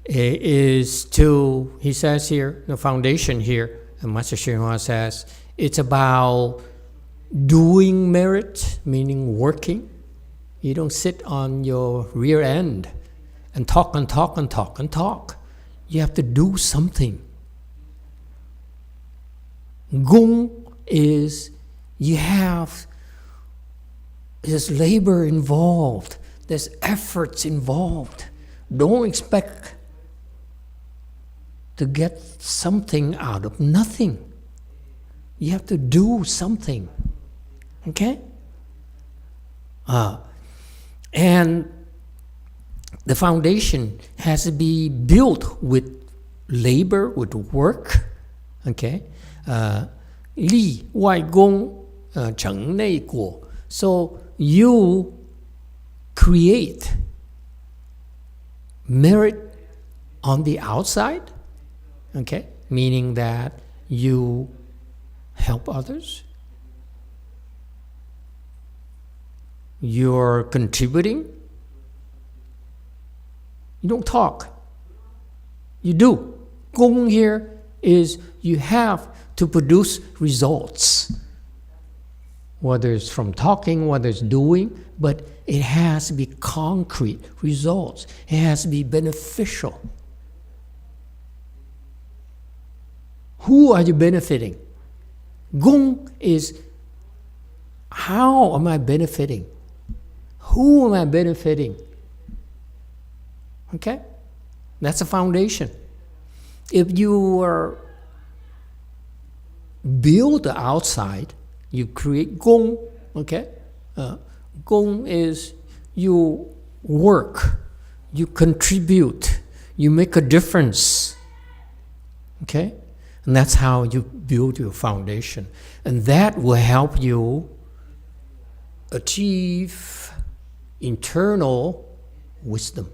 is to. He says here, the foundation here, and Master YongHua says, it's about doing merit, meaning working. You don't sit on your rear end and talk and talk and talk and talk. You have to do something. Gung is there's labor involved, there's efforts involved. Don't expect to get something out of nothing. You have to do something. Okay? And the foundation has to be built with labor, with work. Okay? Li Wai Gong Cheng Nei Guo. So you create merit on the outside, okay? Meaning that you help others. You're contributing. You don't talk. You do. Gong here is you have to produce results. Whether it's from talking, whether it's doing, but it has to be concrete results. It has to be beneficial. Who are you benefiting? Gong is, how am I benefiting? Who am I benefiting? Okay? That's a foundation. If you are build the outside, you create gong, okay? Gong is you work, you contribute, you make a difference, okay? And that's how you build your foundation. And that will help you achieve internal wisdom,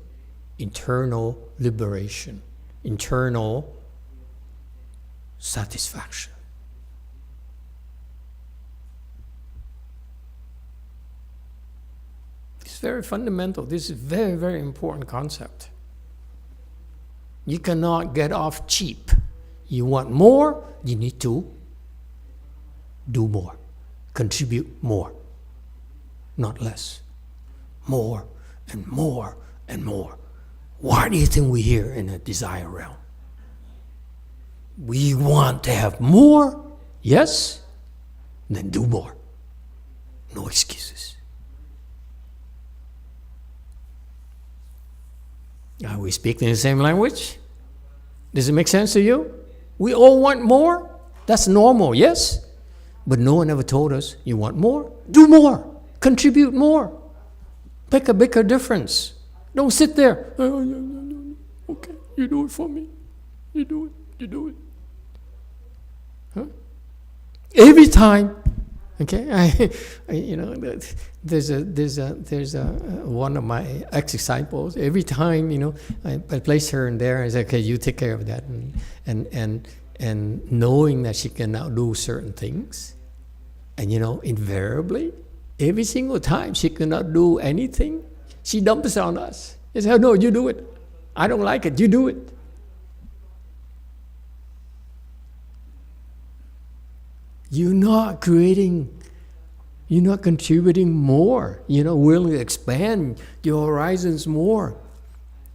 internal liberation, internal satisfaction. very fundamental. This is very, very important concept. You cannot get off cheap. You want more, you need to do more, contribute more, not less. More and more and more. Why do you think we're here in a desire realm? We want to have more, yes? Then do more. No excuses. Are we speaking the same language? Does it make sense to you? We all want more. That's normal, yes? But no one ever told us, you want more? Do more. Contribute more. Make a bigger difference. Don't sit there. Okay, you do it for me. You do it. You do it. Huh? Every time. Okay, there's a one of my ex-disciples. Every time, I place her in there. I say, okay, you take care of that, and knowing that she can now do certain things, and invariably, every single time she cannot do anything, she dumps on us. She says, oh, no, you do it. I don't like it. You do it. You're not contributing more. You're not willing to expand your horizons more.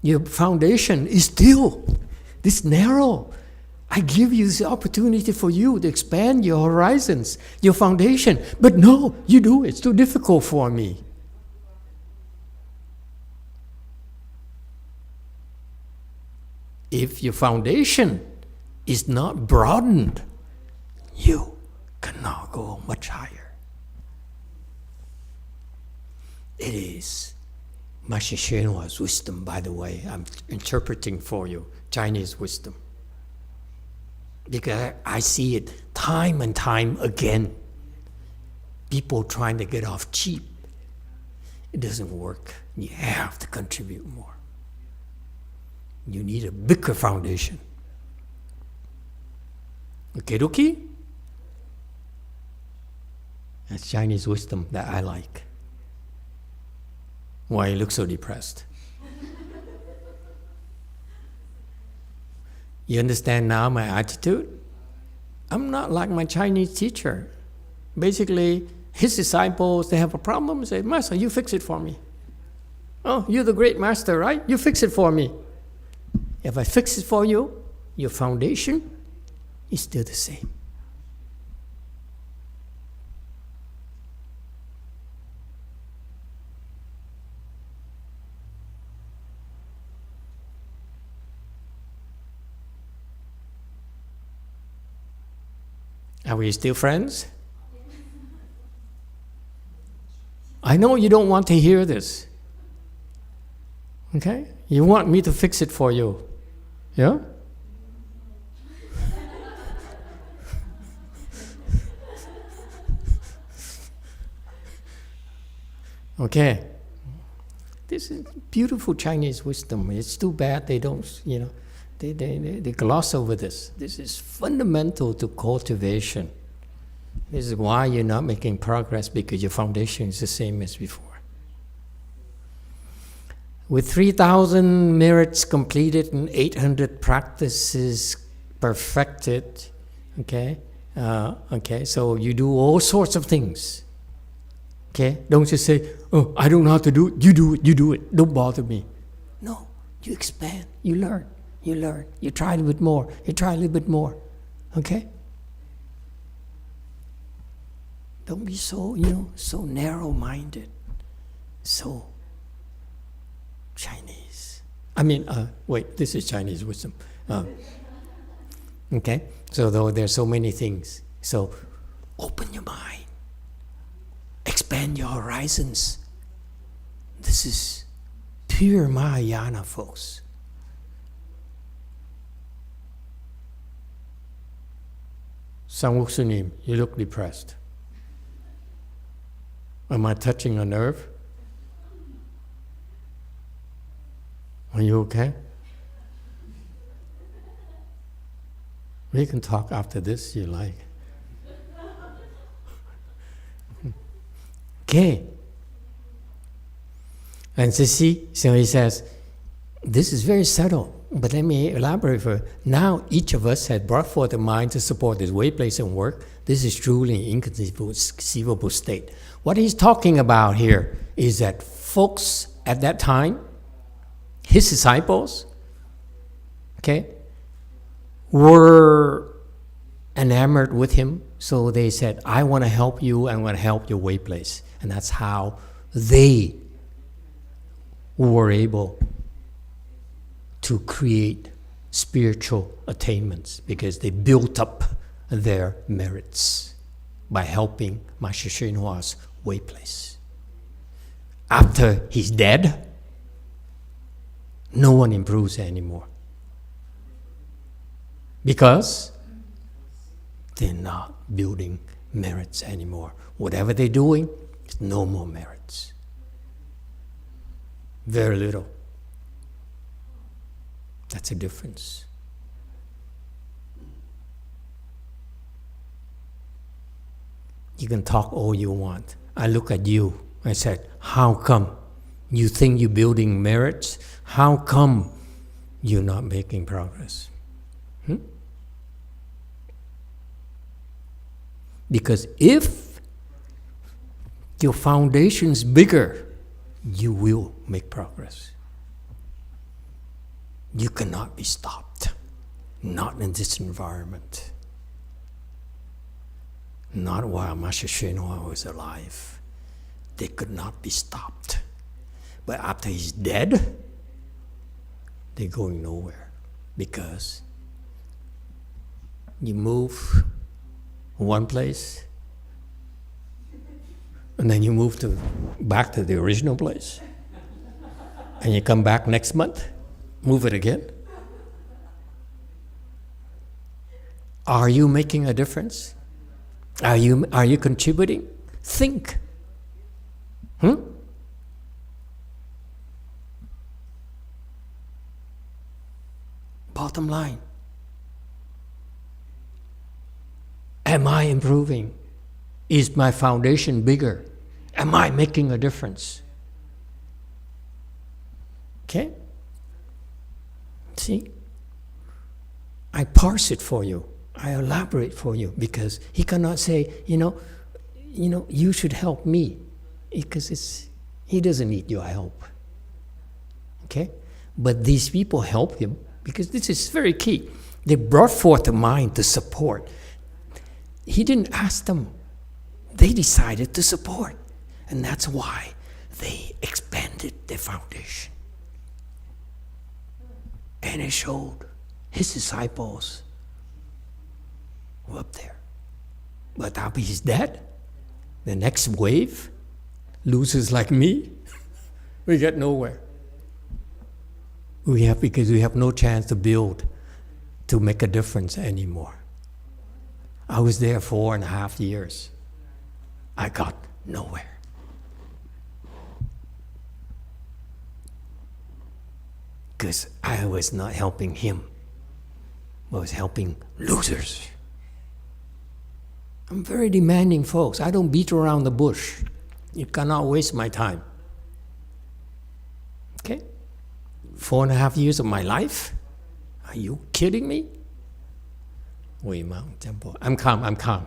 Your foundation is still this narrow. I give you this opportunity for you to expand your horizons, your foundation. But no, you do it. It's too difficult for me. If your foundation is not broadened, you cannot go much higher. It is Master YongHua's wisdom, by the way. I'm interpreting for you Chinese wisdom. Because I see it time and time again. People trying to get off cheap. It doesn't work. You have to contribute more. You need a bigger foundation. Okay, dokie? That's Chinese wisdom that I like. Why you look so depressed? You understand now my attitude? I'm not like my Chinese teacher. Basically, his disciples, they have a problem, say, Master, you fix it for me. Oh, you're the great master, right? You fix it for me. If I fix it for you, your foundation is still the same. Are we still friends? I know you don't want to hear this. Okay? You want me to fix it for you. Yeah? Okay. This is beautiful Chinese wisdom. It's too bad they don't, they gloss over this. This is fundamental to cultivation. This is why you're not making progress, because your foundation is the same as before. With 3,000 merits completed and 800 practices perfected, okay, so you do all sorts of things. Okay, don't just say, oh, I don't know how to do it. You do it. Don't bother me. No, you expand, you learn. You try a little bit more. You try a little bit more. Okay? Don't be so, so narrow-minded. So Chinese. Wait, this is Chinese wisdom. Okay? So though there's so many things. So open your mind. Expand your horizons. This is pure Mahayana, folks. Samwuk Sunim, you look depressed. Am I touching a nerve? Are you okay? We can talk after this, you like. Okay. And so he says, this is very subtle, but let me elaborate for now. Each of us had brought forth a mind to support this way, place, and work. This is truly an inconceivable state. What he's talking about here is that folks at that time, his disciples, okay, were enamored with him. So they said, I want to help you, I want to help your way, place. And that's how they were able to create spiritual attainments, because they built up their merits by helping Master Shenhua's way, place. After he's dead, no one improves anymore, because they're not building merits anymore. Whatever they're doing, is no more merits. Very little. That's a difference. You can talk all you want. I look at you, I said, how come you think you're building merits? How come you're not making progress? Because if your foundation's bigger, you will make progress. You cannot be stopped. Not in this environment. Not while Master Shenhua was alive. They could not be stopped. But after he's dead, they're going nowhere. Because you move one place, and then you move back to the original place, and you come back next month, move it again. Are you making a difference? Are you contributing? Think. Bottom line. Am I improving? Is my foundation bigger? Am I making a difference? Okay? See? I parse it for you. I elaborate for you, because he cannot say, you should help me, because he doesn't need your help. Okay? But these people help him, because this is very key. They brought forth a mind to support. He didn't ask them. They decided to support. And that's why they expanded their foundation. And it showed his disciples were up there. But after he's dead, the next wave, losers like me, we get nowhere. Because we have no chance to build, to make a difference anymore. I was there 4.5 years. I got nowhere. Because I was not helping him. I was helping losers. I'm very demanding, folks. I don't beat around the bush. You cannot waste my time. Okay? 4.5 years of my life? Are you kidding me? I'm calm.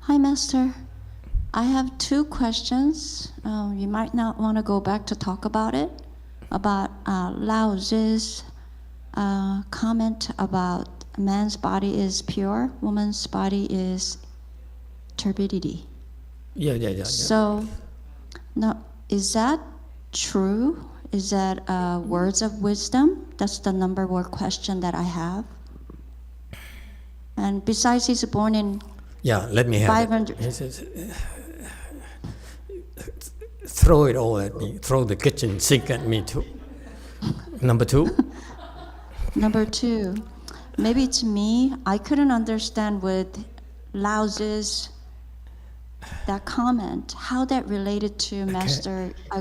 Hi, Master. I have 2 questions. You might not want to go back to talk about it, about Lao Tzu's comment about man's body is pure, woman's body is turbidity. Yeah. So, now, is that true? Is that words of wisdom? That's the number 1 question that I have. And besides, he's born in let me have 500. it. Throw it all at me. Throw the kitchen sink at me too. Number 2? Number 2, maybe it's me. I couldn't understand with Lao Tzu's that comment, how that related to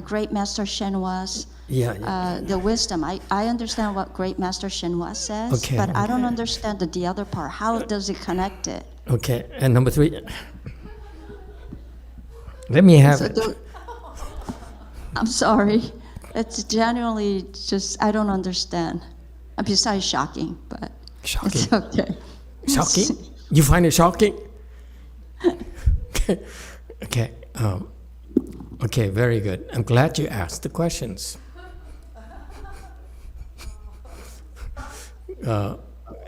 great Master Shenhua's the wisdom. I understand what Great Master Shenhua says, Okay, but I don't okay. understand the other part. How does it connect it? Okay, and number 3. Let me have So it. I'm sorry. It's genuinely just, I don't understand. Besides shocking, but Shocking. it's okay. Shocking? You find it shocking? Okay. Okay, very good. I'm glad you asked the questions.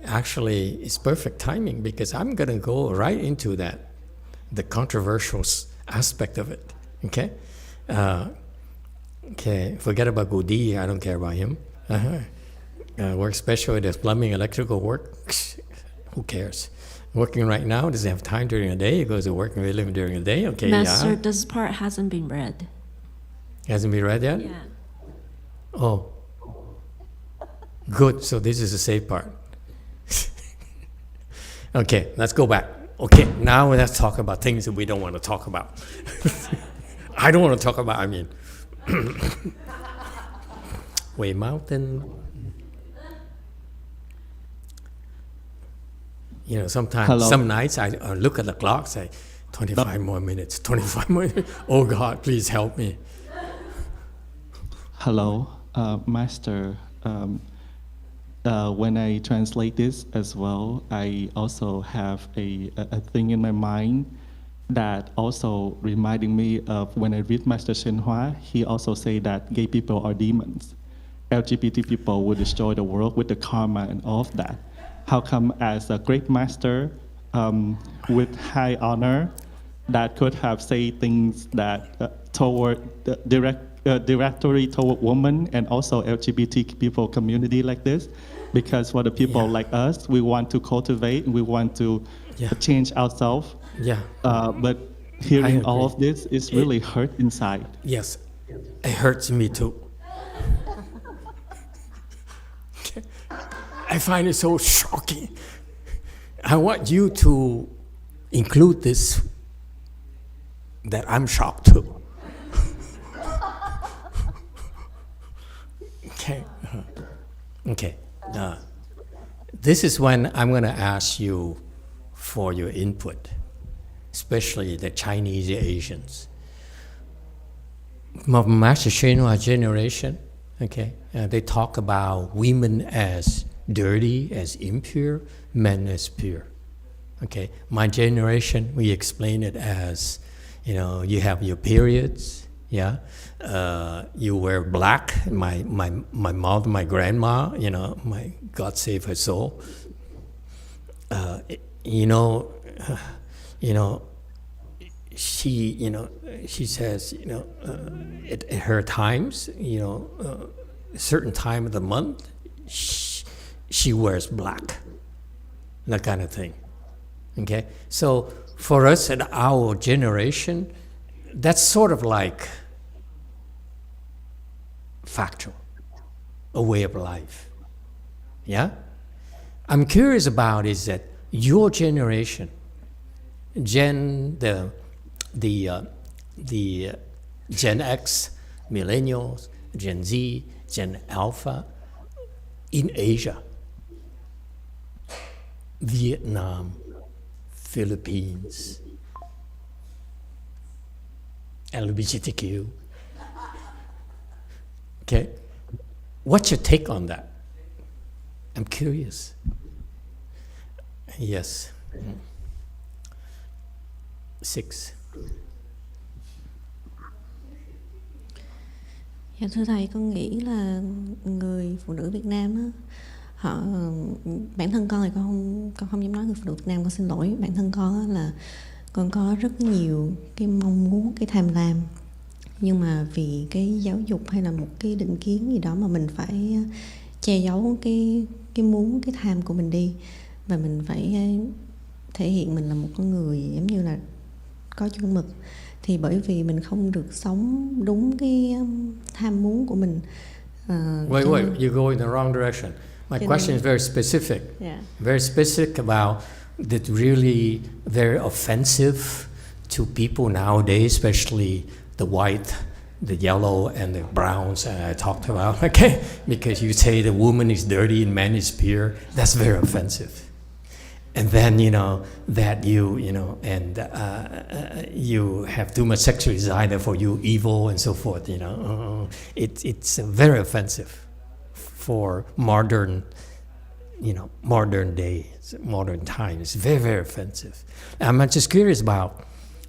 Actually, it's perfect timing because I'm going to go right into that, the controversial aspect of it. Okay? Okay, forget about Goody. I don't care about him. Work special, there's plumbing, electrical work. Who cares? Working right now, does he have time during the day? He goes to work and we live during the day. Okay, Master, yeah. this part hasn't been read. Hasn't been read yet? Yeah. Oh. Good, so this is the safe part. Okay, let's go back. Okay, now let's talk about things that we don't want to talk about. I don't want to talk about, I mean, Way Mountain. You know, sometimes, Hello. some nights I look at the clock, say, 25 more minutes, 25 more minutes. Oh God, please help me. Hello, Master. When I translate this as well, I also have a thing in my mind that also reminding me of when I read Master Shenhua, he also say that gay people are demons. LGBT people will destroy the world with the karma and all of that. How come as a great master with high honor that could have said things that toward directory toward women and also LGBT people community like this? Because for the people like us, we want to cultivate, we want to change ourselves. Yeah. But hearing all of this is really hurt inside. Yes, it hurts me too. I find it so shocking. I want you to include this, that I'm shocked too. Okay. Okay. This is when I'm going to ask you for your input, especially the Chinese Asians. Master Shenhua generation, okay, they talk about women as dirty, as impure, men as pure. Okay, my generation, we explain it as, you know, you have your periods, yeah. You wear black. My mother, my grandma, you know, my God save her soul. She says, at her times, a certain time of the month, she wears black, that kind of thing. Okay, so for us at our generation, that's sort of like factual, a way of life. Yeah? I'm curious about is that your generation, the Gen X, millennials, Gen Z, Gen Alpha, in Asia, Vietnam, Philippines, LGBTQ. Okay, what's your take on that? I'm curious. Yes. 6. Dạ thưa thầy, con nghĩ là người phụ nữ Việt Nam á, họ, bản thân con thì con không dám nói người phụ nữ Việt Nam, con xin lỗi. Bản thân con á là con có rất nhiều cái mong muốn, cái tham lam, nhưng mà vì cái giáo dục hay là một cái định kiến gì đó mà mình phải che giấu cái muốn, cái tham của mình đi, và mình phải thể hiện mình là một con người giống như là có chừng mực. Thì bởi vì mình không được sống đúng cái tham muốn của mình. Wait, you go in the wrong direction. My question is very specific. Yeah. Very specific about that, really very offensive to people nowadays, especially the white the yellow and the browns I talked about, okay? Because you say the woman is dirty and man is pure, that's very offensive. And then, that and you have too much sexual desire, therefore you evil and so forth, It's very offensive for modern days, modern times. It's very, very offensive. I'm just curious about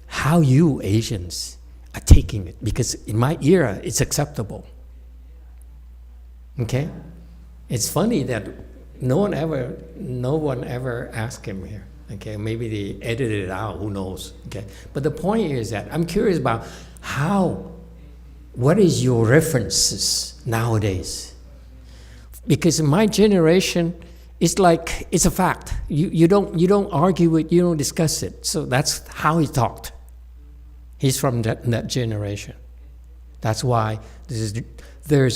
how you Asians are taking it, because in my era, it's acceptable. Okay? It's funny that no one ever asked him here. Okay, maybe they edited it out, who knows? Okay, but the point is that I'm curious about what is your references nowadays? Because in my generation, it's like it's a fact. You don't argue it, you don't discuss it. So that's how he talked. He's from that generation. That's why they're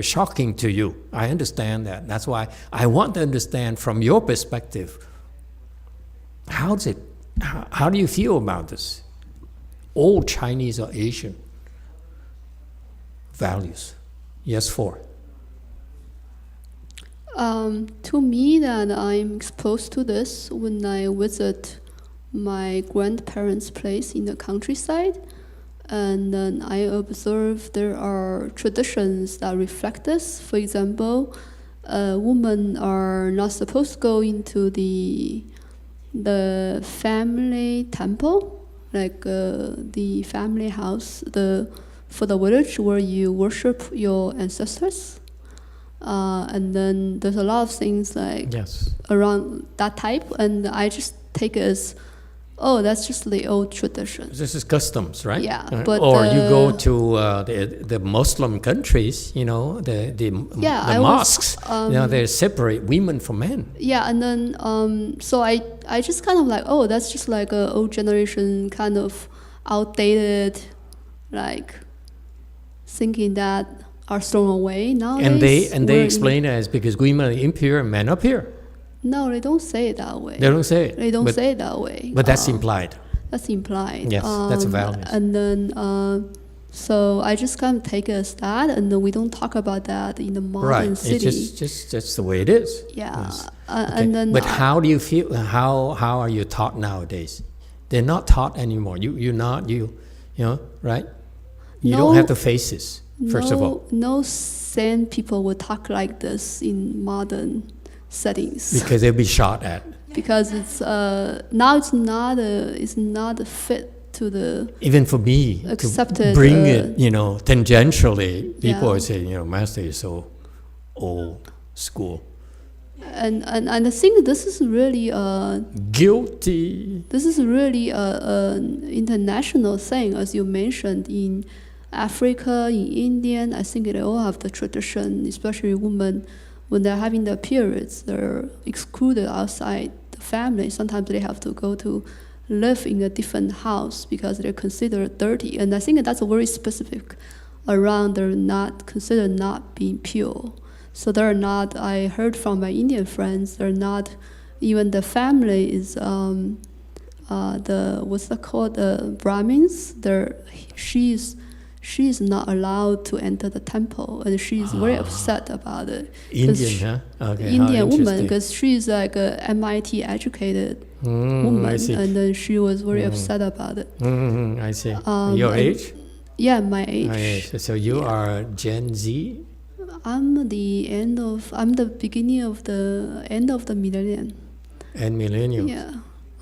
shocking to you. I understand that. That's why I want to understand from your perspective. How do you feel about this? Old Chinese or Asian values? Yes, for. To me, that I'm exposed to this when I visit my grandparents' place in the countryside, and then I observe there are traditions that reflect this. For example, women are not supposed to go into the family temple, like the family house, for the village where you worship your ancestors. And then there's a lot of things like around that type, and I just take it as, oh, that's just the old tradition. This is customs, right? Yeah, but or you go to the Muslim countries, the mosques. They separate women from men. Yeah, and then so I just kind of like, oh, that's just like a old generation kind of outdated, like thinking that are thrown away nowadays. And they explain it as because women are impure and men are pure. No, they don't say it that way. They don't say it. They don't say it that way. But that's implied. That's implied. Yes, that's a value. And then, so I just kind of take it as that, and then we don't talk about that in the modern city. It's just the way it is. Yeah. Yes. And then. But how do you feel? How are you taught nowadays? They're not taught anymore. Right? You don't have the faces. First of all, no sane people would talk like this in modern settings. Because they'll be shot at. Because it's now it's not fit to the even for me accepted, to bring it tangentially. People are saying Master is so old school. And I think this is really guilty. This is really an international thing, as you mentioned in Africa, in India. I think they all have the tradition, especially women, when they're having their periods, they're excluded outside the family. Sometimes they have to go to live in a different house because they're considered dirty. And I think that's a very specific around they're not considered not being pure. So they're not, I heard from my Indian friends, they're not, even the family is the Brahmins, she's not allowed to enter the temple, and she's very upset about it. Indian, huh? Okay. Indian woman, because she's like a MIT educated woman, and then she was very upset about it. I see. Your age? Yeah, my age. So you are Gen Z? I'm the beginning of the end of the millennium. And millennium? Yeah.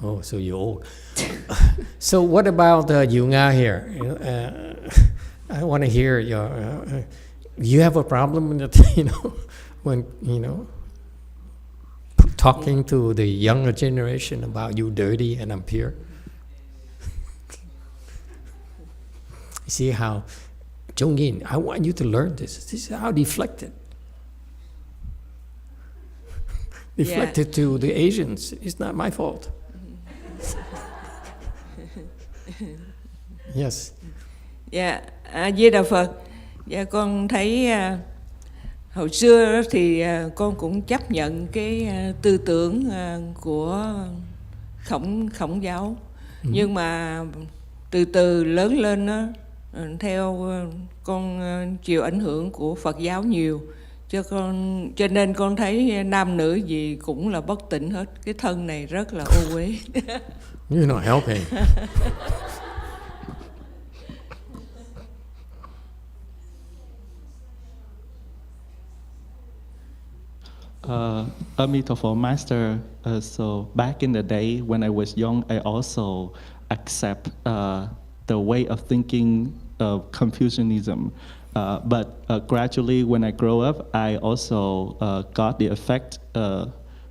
Oh, so you're old. So what about YongHua here? I want to hear your. You have a problem with that, when talking to the younger generation about you dirty and I'm pure. See how, Jongin, I want you to learn this. This is how deflected. Deflected to the Asians. It's not my fault. Yes. Dạ, Di Đà Phật. Dạ, con thấy hồi xưa đó thì con cũng chấp nhận cái tư tưởng của khổng giáo. Nhưng mà từ từ lớn lên đó, theo con chịu ảnh hưởng của Phật giáo nhiều, cho nên con thấy nam nữ gì cũng là bất tịnh hết. Cái thân này rất là ô uế. You're not helping. Emitofuo Master, so back in the day when I was young, I also accept the way of thinking of Confucianism. But gradually when I grow up, I also got the effect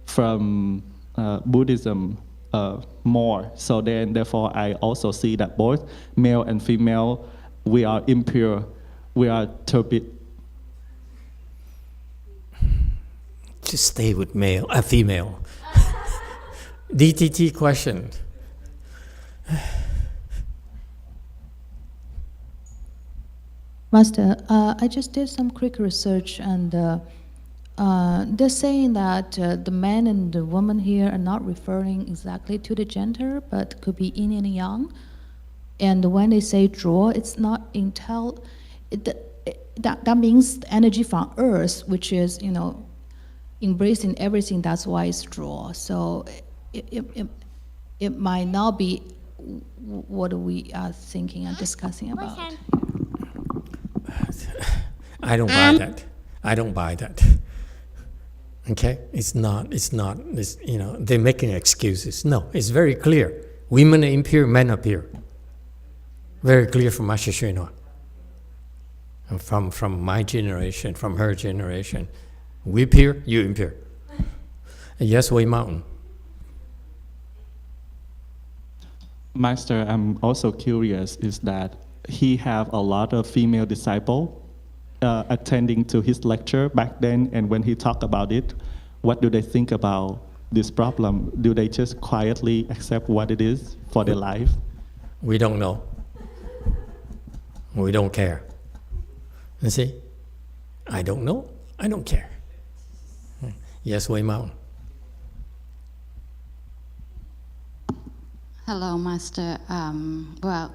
from Buddhism more. So then, therefore, I also see that both male and female, we are impure, we are turbid. Just stay with female. DTT question. Master, I just did some quick research, and they're saying that the man and the woman here are not referring exactly to the gender, but could be yin and yang. And when they say draw, it's not that means the energy from Earth, which is, embracing everything. That's why it's draw. So it might not be what we are thinking and discussing about. I don't buy that. I don't buy that. Okay? It's not, they're making excuses. No, it's very clear. Women are impure, men are pure. Very clear from Master Shuinua. From my generation, from her generation. We pure, you impure. Yes, Way Mountain. Master, I'm also curious, is that he have a lot of female disciples attending to his lecture back then, and when he talked about it, what do they think about this problem? Do they just quietly accept what it is for their life? We don't know. We don't care. You see? I don't know. I don't care. Yes, Way Mountain. Hello, Master. Well,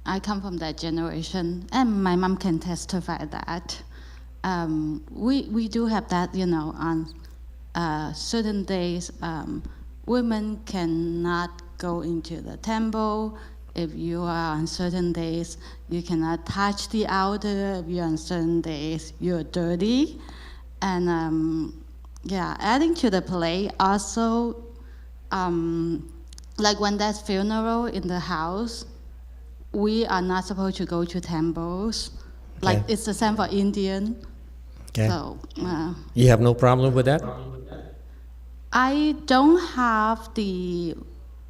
I come from that generation, and my mom can testify that. We do have that, on certain days, women cannot go into the temple. If you are on certain days, you cannot touch the altar. If you're on certain days, you're dirty. And adding to the play, also, like when there's funeral in the house, we are not supposed to go to temples. Like it's the same for Indian. Okay. So, you have no problem with that? I don't have the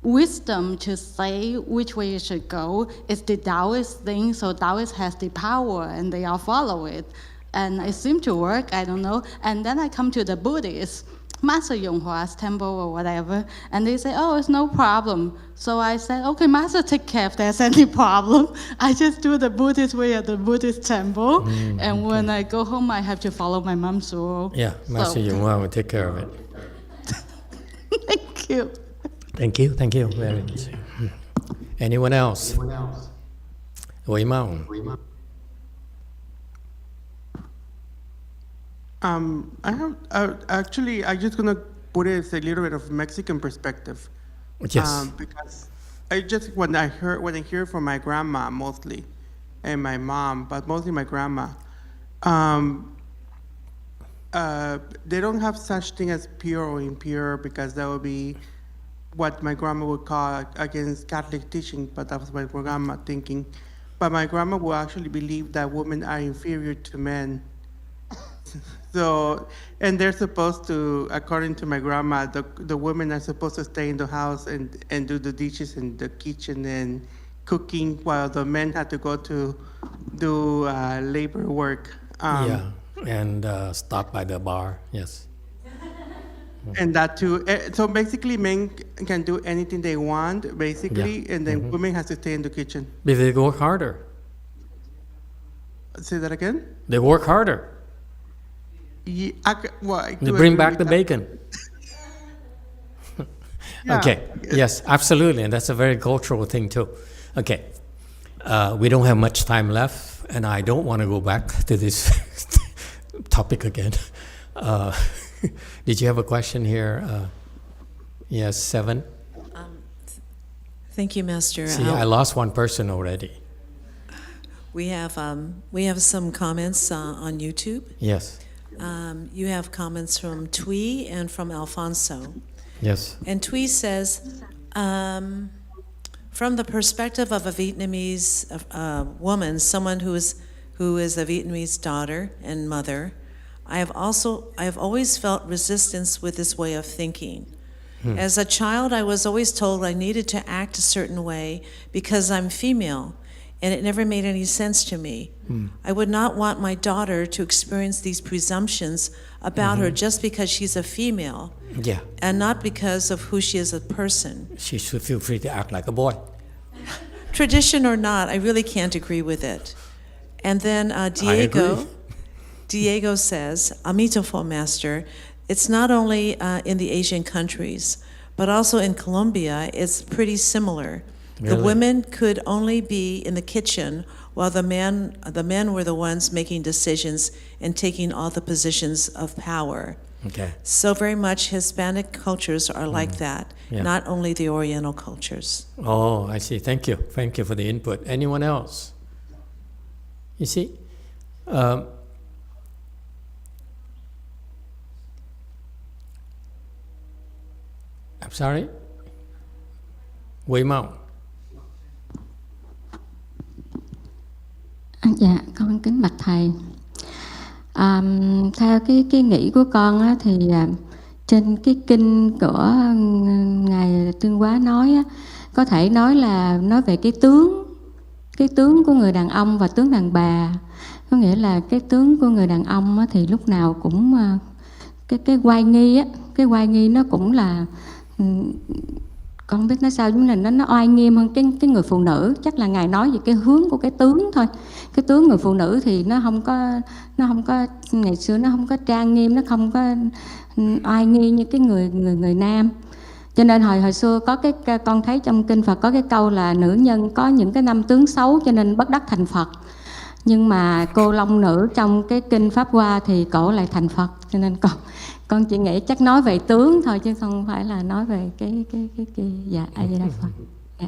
wisdom to say which way you should go. It's the Taoist thing, so Taoist has the power and they all follow it. And it seemed to work, I don't know. And then I come to the Buddhists, Master YongHua's temple or whatever, and they say, oh, it's no problem. So I said, okay, Master, take care if there's any problem. I just do the Buddhist way at the Buddhist temple, and when I go home, I have to follow my mom's rule. Yeah, Master YongHua will take care of it. Thank you. Thank you very much. Anyone else? Way Mountain. I just gonna put it as a little bit of Mexican perspective. Yes. Because when I hear from my grandma mostly, and my mom, but mostly my grandma, they don't have such thing as pure or impure, because that would be what my grandma would call against Catholic teaching, but that was my grandma thinking. But my grandma will actually believe that women are inferior to men. So, and they're supposed to, according to my grandma, the women are supposed to stay in the house and do the dishes in the kitchen and cooking, while the men had to go to do labor work. And stop by the bar, yes. And that too. So basically, men can do anything they want, basically, and then women have to stay in the kitchen. But they work harder. Say that again? They work harder. Yeah, they bring back the bacon. Okay, yes, absolutely, and that's a very cultural thing too. Okay, We don't have much time left, and I don't want to go back to this topic again. Did you have a question here? Yes, 7. Thank you, Master. See, I lost one person already. We have some comments on YouTube. Yes. You have comments from Thuy and from Alfonso. Yes. And Thuy says, from the perspective of a Vietnamese woman, someone who is a Vietnamese daughter and mother, I have always felt resistance with this way of thinking. As a child, I was always told I needed to act a certain way because I'm female, and it never made any sense to me. I would not want my daughter to experience these presumptions about her just because she's a female, and not because of who she is as a person. She should feel free to act like a boy. Tradition or not, I really can't agree with it. And then Diego says, Emitofuo, Master, it's not only in the Asian countries, but also in Colombia, it's pretty similar. Really? The women could only be in the kitchen while the men were the ones making decisions and taking all the positions of power. Okay. So very much Hispanic cultures are like that, not only the Oriental cultures. Oh, I see. Thank you. Thank you for the input. Anyone else? You see? I'm sorry? Quỳ Mão. Dạ, con kính bạch thầy. Theo cái nghĩ của con á, thì trên cái kinh của ngài Tuyên Hóa nói á, có thể nói về cái tướng của người đàn ông và tướng đàn bà. Có nghĩa là cái tướng của người đàn ông á, thì lúc nào cũng cái oai nghi á, cái oai nghi nó cũng là con không biết nói sao, nhưng là nó oai nghiêm hơn cái người phụ nữ. Chắc là ngài nói về cái hướng của cái tướng thôi. Cái tướng người phụ nữ thì nó không có ngày xưa nó không có trang nghiêm, nó không có oai nghi như cái người nam. Cho nên hồi xưa có cái con thấy trong kinh Phật có cái câu là nữ nhân có những cái năm tướng xấu cho nên bất đắc thành Phật. Nhưng mà cô Long nữ trong cái kinh Pháp Hoa thì cổ lại thành Phật. Cho nên con chỉ nghĩ chắc nói về tướng thôi chứ không phải là nói về cái dạ A Di Đà Phật. Dạ.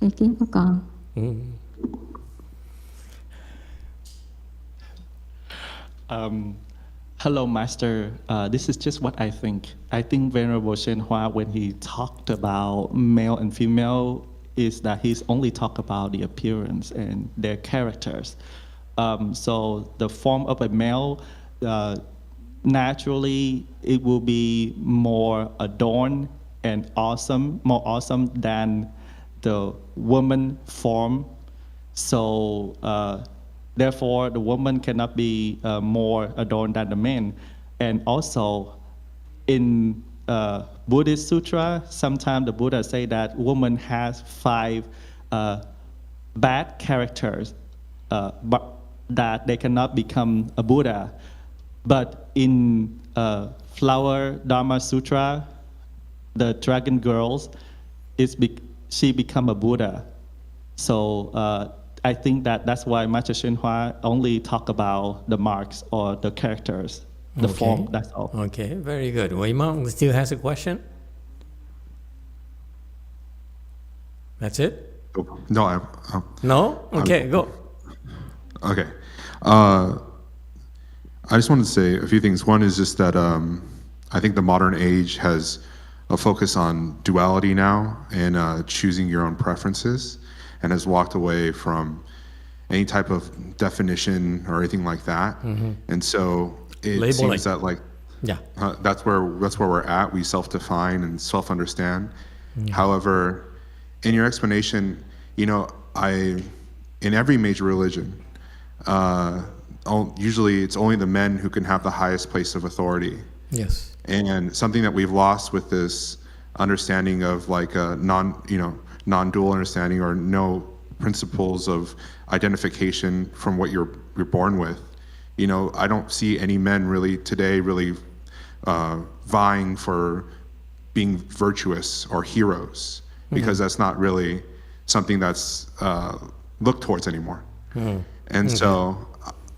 Ý kiến của con. Hello, Master. This is just what I think. I think Venerable Shenhua, when he talked about male and female, is that he's only talked about the appearance and their characters. So the form of a male, naturally, it will be more adorned and awesome, more awesome than the woman form. So therefore, the woman cannot be more adorned than the man. And also, in Buddhist sutra, sometimes the Buddha say that woman has 5 bad characters, but that they cannot become a Buddha. But in Flower Dharma Sutra, the dragon girls, she become a Buddha. So I think that's why Master Shenhua only talk about the marks or the characters, the form, that's all. Okay, very good. Quỳ Mão still has a question? That's it? No, No? Okay, go. Okay. I just wanted to say a few things. One is just that I think the modern age has a focus on duality now and choosing your own preferences, and has walked away from any type of definition or anything like that. And so it seems that that's where we're at. We self-define and self-understand. However, in your explanation, in every major religion, usually it's only the men who can have the highest place of authority. Yes. And something that we've lost with this understanding of like a non-dual understanding, or no principles of identification from what you're born with. I don't see any men really today vying for being virtuous or heroes, because that's not really something that's look towards anymore. Mm. And so,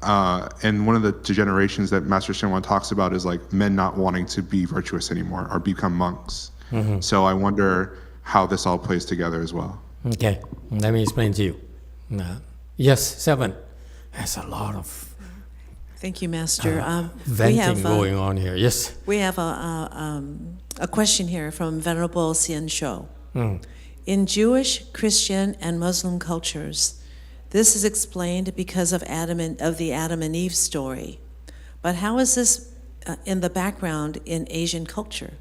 and one of the degenerations that Master Shenwan talks about is like men not wanting to be virtuous anymore or become monks. Mhm. So I wonder how this all plays together as well. Okay, let me explain to you. Yes, 7. There's a lot of Thank you, Master. venting going on here. Yes. We have a question here from Venerable Xian Shou. Mm. In Jewish, Christian, and Muslim cultures, this is explained because of the Adam and Eve story. But how is this in the background in Asian culture?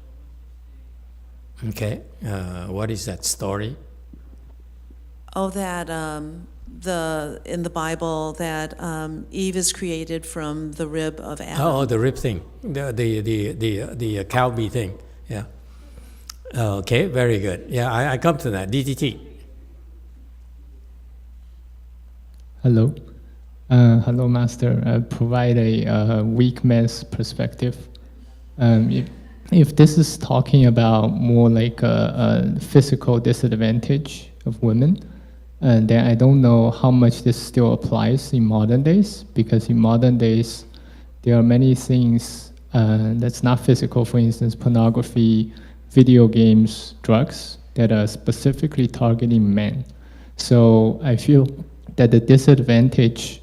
Okay, what is that story? Oh, that in the Bible that Eve is created from the rib of Adam. Oh, the rib thing, the cow bee thing. Yeah. Okay, very good. Yeah, I come to that. DTT. Hello. Hello, Master. I provide a weak man's perspective. If this is talking about more like a physical disadvantage of women, then I don't know how much this still applies in modern days, because in modern days, there are many things that's not physical, for instance, pornography, video games, drugs, that are specifically targeting men. So I feel that the disadvantage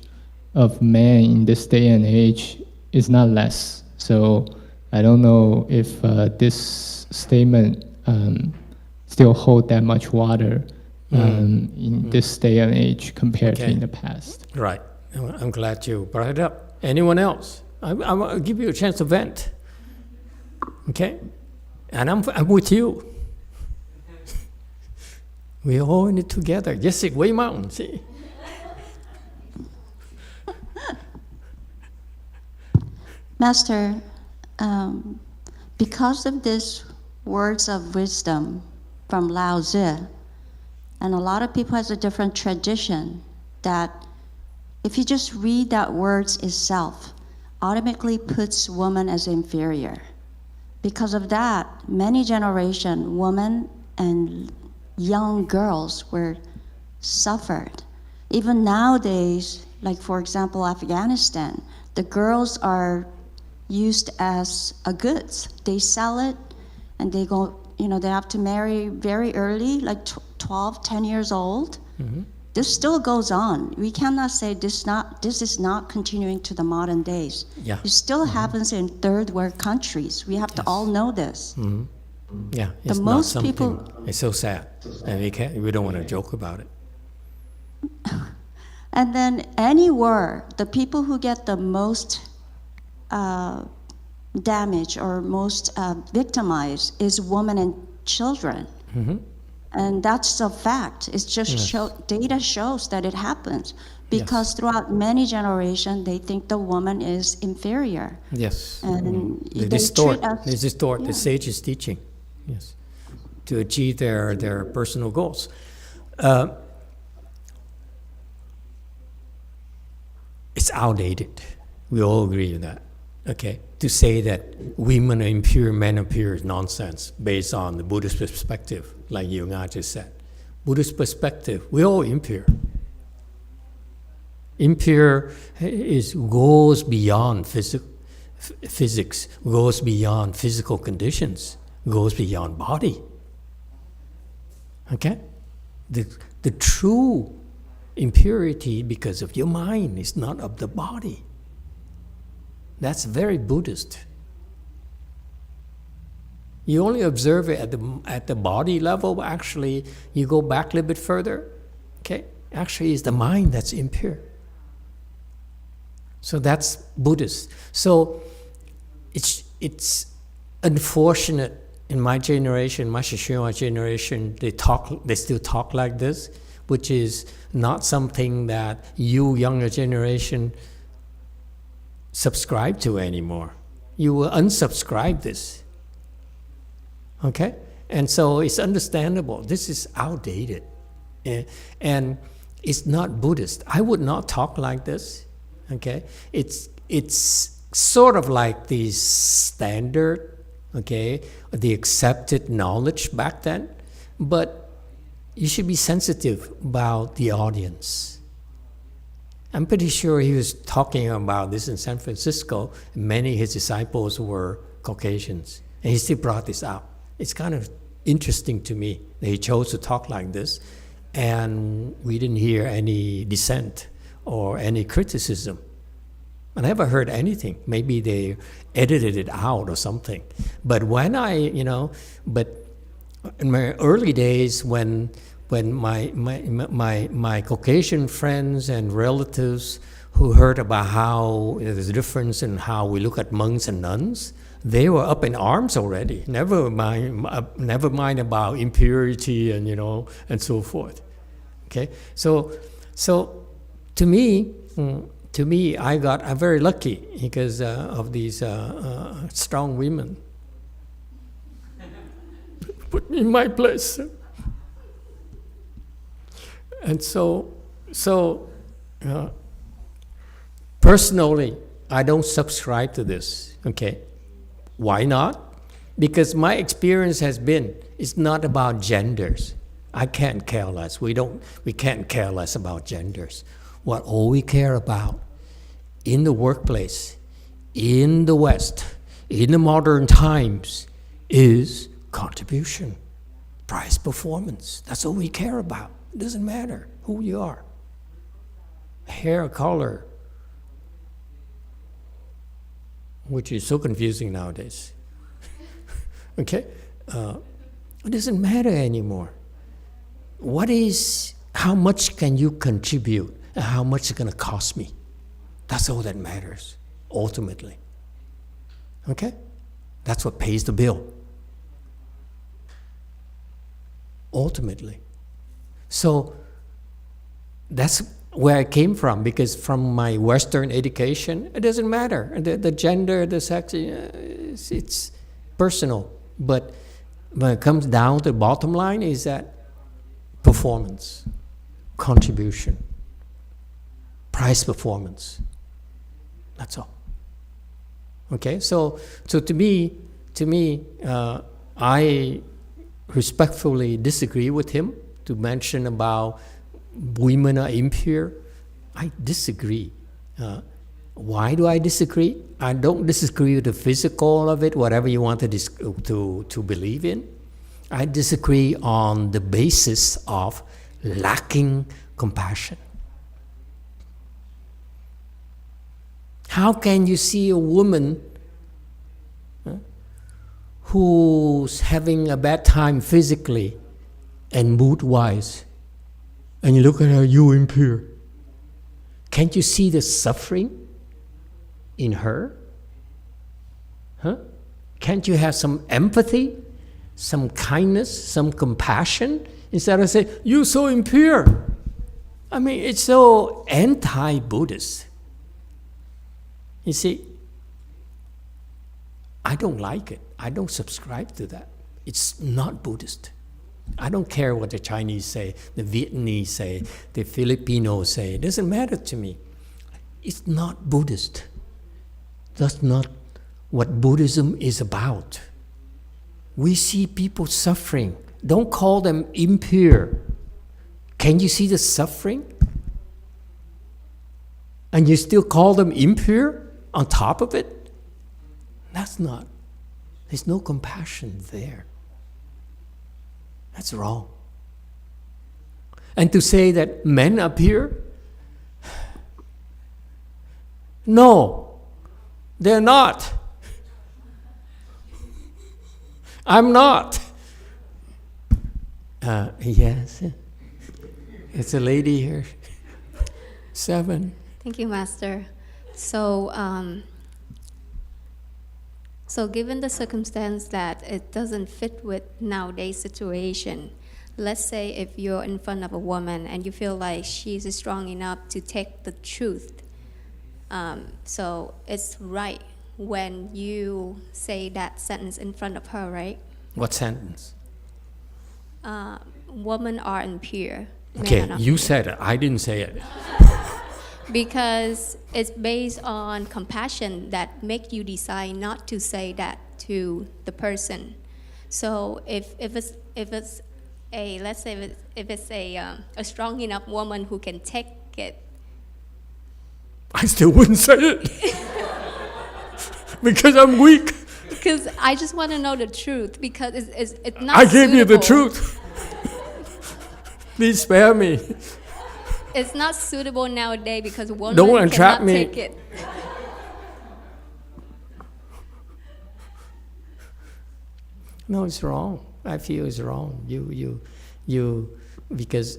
of men in this day and age is not less. So I don't know if this statement still hold that much water in this day and age compared to in the past. Right. I'm glad you brought it up. Anyone else? I'll give you a chance to vent. Okay? And I'm with you. We're all in it together. Just like Way Mountain, see? Master, because of these words of wisdom from Lao Tzu, and a lot of people has a different tradition, that if you just read that words itself, automatically puts woman as inferior. Because of that, many generation women and young girls were suffered. Even nowadays, like for example, Afghanistan, the girls are used as a goods. They sell it and they go, they have to marry very early, like 12, 10 years old. Mm-hmm. This still goes on. We cannot say this is not continuing to the modern days. Yeah. It still happens in third world countries. We have to all know this. Mm-hmm. Yeah, The it's most not something, people- it's so sad. And we don't want to joke about it. And then any war, the people who get the most damage or most victimized is women and children. Mm-hmm. And that's a fact. It's just data shows that it happens because throughout many generations, they think the woman is inferior. Yes. And They they distort. treat us- They distort yeah. the sage's teaching. Yes. To achieve their personal goals. It's outdated. We all agree with that. Okay. To say that women are impure, men are pure is nonsense based on the Buddhist perspective, like YongHua just said. Buddhist perspective, we're all impure. Impure goes beyond physics, goes beyond physical conditions, goes beyond body. Okay? The true impurity because of your mind is not of the body. That's very Buddhist. You only observe it at the body level, but actually you go back a little bit further, okay? Actually it's the mind that's impure. So that's Buddhist. So it's unfortunate in my generation, my Shishiwa generation, they still talk like this, which is not something that you younger generation subscribe to anymore. You will unsubscribe this. Okay? And so it's understandable. This is outdated. And it's not Buddhist. I would not talk like this. Okay? It's sort of like the standard, okay, the accepted knowledge back then. But you should be sensitive about the audience. I'm pretty sure he was talking about this in San Francisco. Many of his disciples were Caucasians, and he still brought this up. It's kind of interesting to me that he chose to talk like this, and we didn't hear any dissent or any criticism. I never heard anything. Maybe they edited it out or something. But when but in my early days, when my Caucasian friends and relatives who heard about how there's a difference in how we look at monks and nuns, they were up in arms already. Never mind about impurity and and so forth. Okay, so to me, I'm very lucky because of these strong women. Put me in my place. And so personally, I don't subscribe to this. Okay, why not? Because my experience has been, it's not about genders. I can't care less. We can't care less about genders. What all we care about in the workplace, in the West, in the modern times, is contribution, price performance. That's all we care about. It doesn't matter who you are. Hair color, which is so confusing nowadays. Okay? It doesn't matter anymore. How much can you contribute and how much is it going to cost me? That's all that matters, ultimately. Okay? That's what pays the bill. Ultimately. So that's where I came from, because from my Western education, it doesn't matter. The gender, the sex, it's personal. But when it comes down to the bottom line is that performance, contribution, price performance. That's all. Okay, so to me, I respectfully disagree with him to mention about women are impure. I disagree. Why do I disagree? I don't disagree with the physical of it, whatever you want to believe in. I disagree on the basis of lacking compassion. How can you see a woman who's having a bad time physically and mood-wise, and you look at her, you impure? Can't you see the suffering in her? Can't you have some empathy, some kindness, some compassion, instead of saying, you're so impure? I mean, it's so anti-Buddhist. You see, I don't like it. I don't subscribe to that. It's not Buddhist. I don't care what the Chinese say, the Vietnamese say, the Filipinos say. It doesn't matter to me. It's not Buddhist. That's not what Buddhism is about. We see people suffering. Don't call them impure. Can you see the suffering? And you still call them impure on top of it? There's no compassion there. That's wrong. And to say that men are pure? No, they're not. I'm not. Yes. It's a lady here. 7. Thank you, Master. So given the circumstance that it doesn't fit with nowadays situation, let's say if you're in front of a woman and you feel like she's strong enough to take the truth, so it's right when you say that sentence in front of her, right? What sentence? Women are impure. Okay, you said it. I didn't say it. Because it's based on compassion that make you decide not to say that to the person. So if it's let's say if it's a strong enough woman who can take it. I still wouldn't say it because I'm weak. Because I just want to know the truth, because it's not I gave you the suitable. truth. Please spare me. It's not suitable nowadays because women Don't entrap cannot me. take it. No, it's wrong. I feel it's wrong. You, because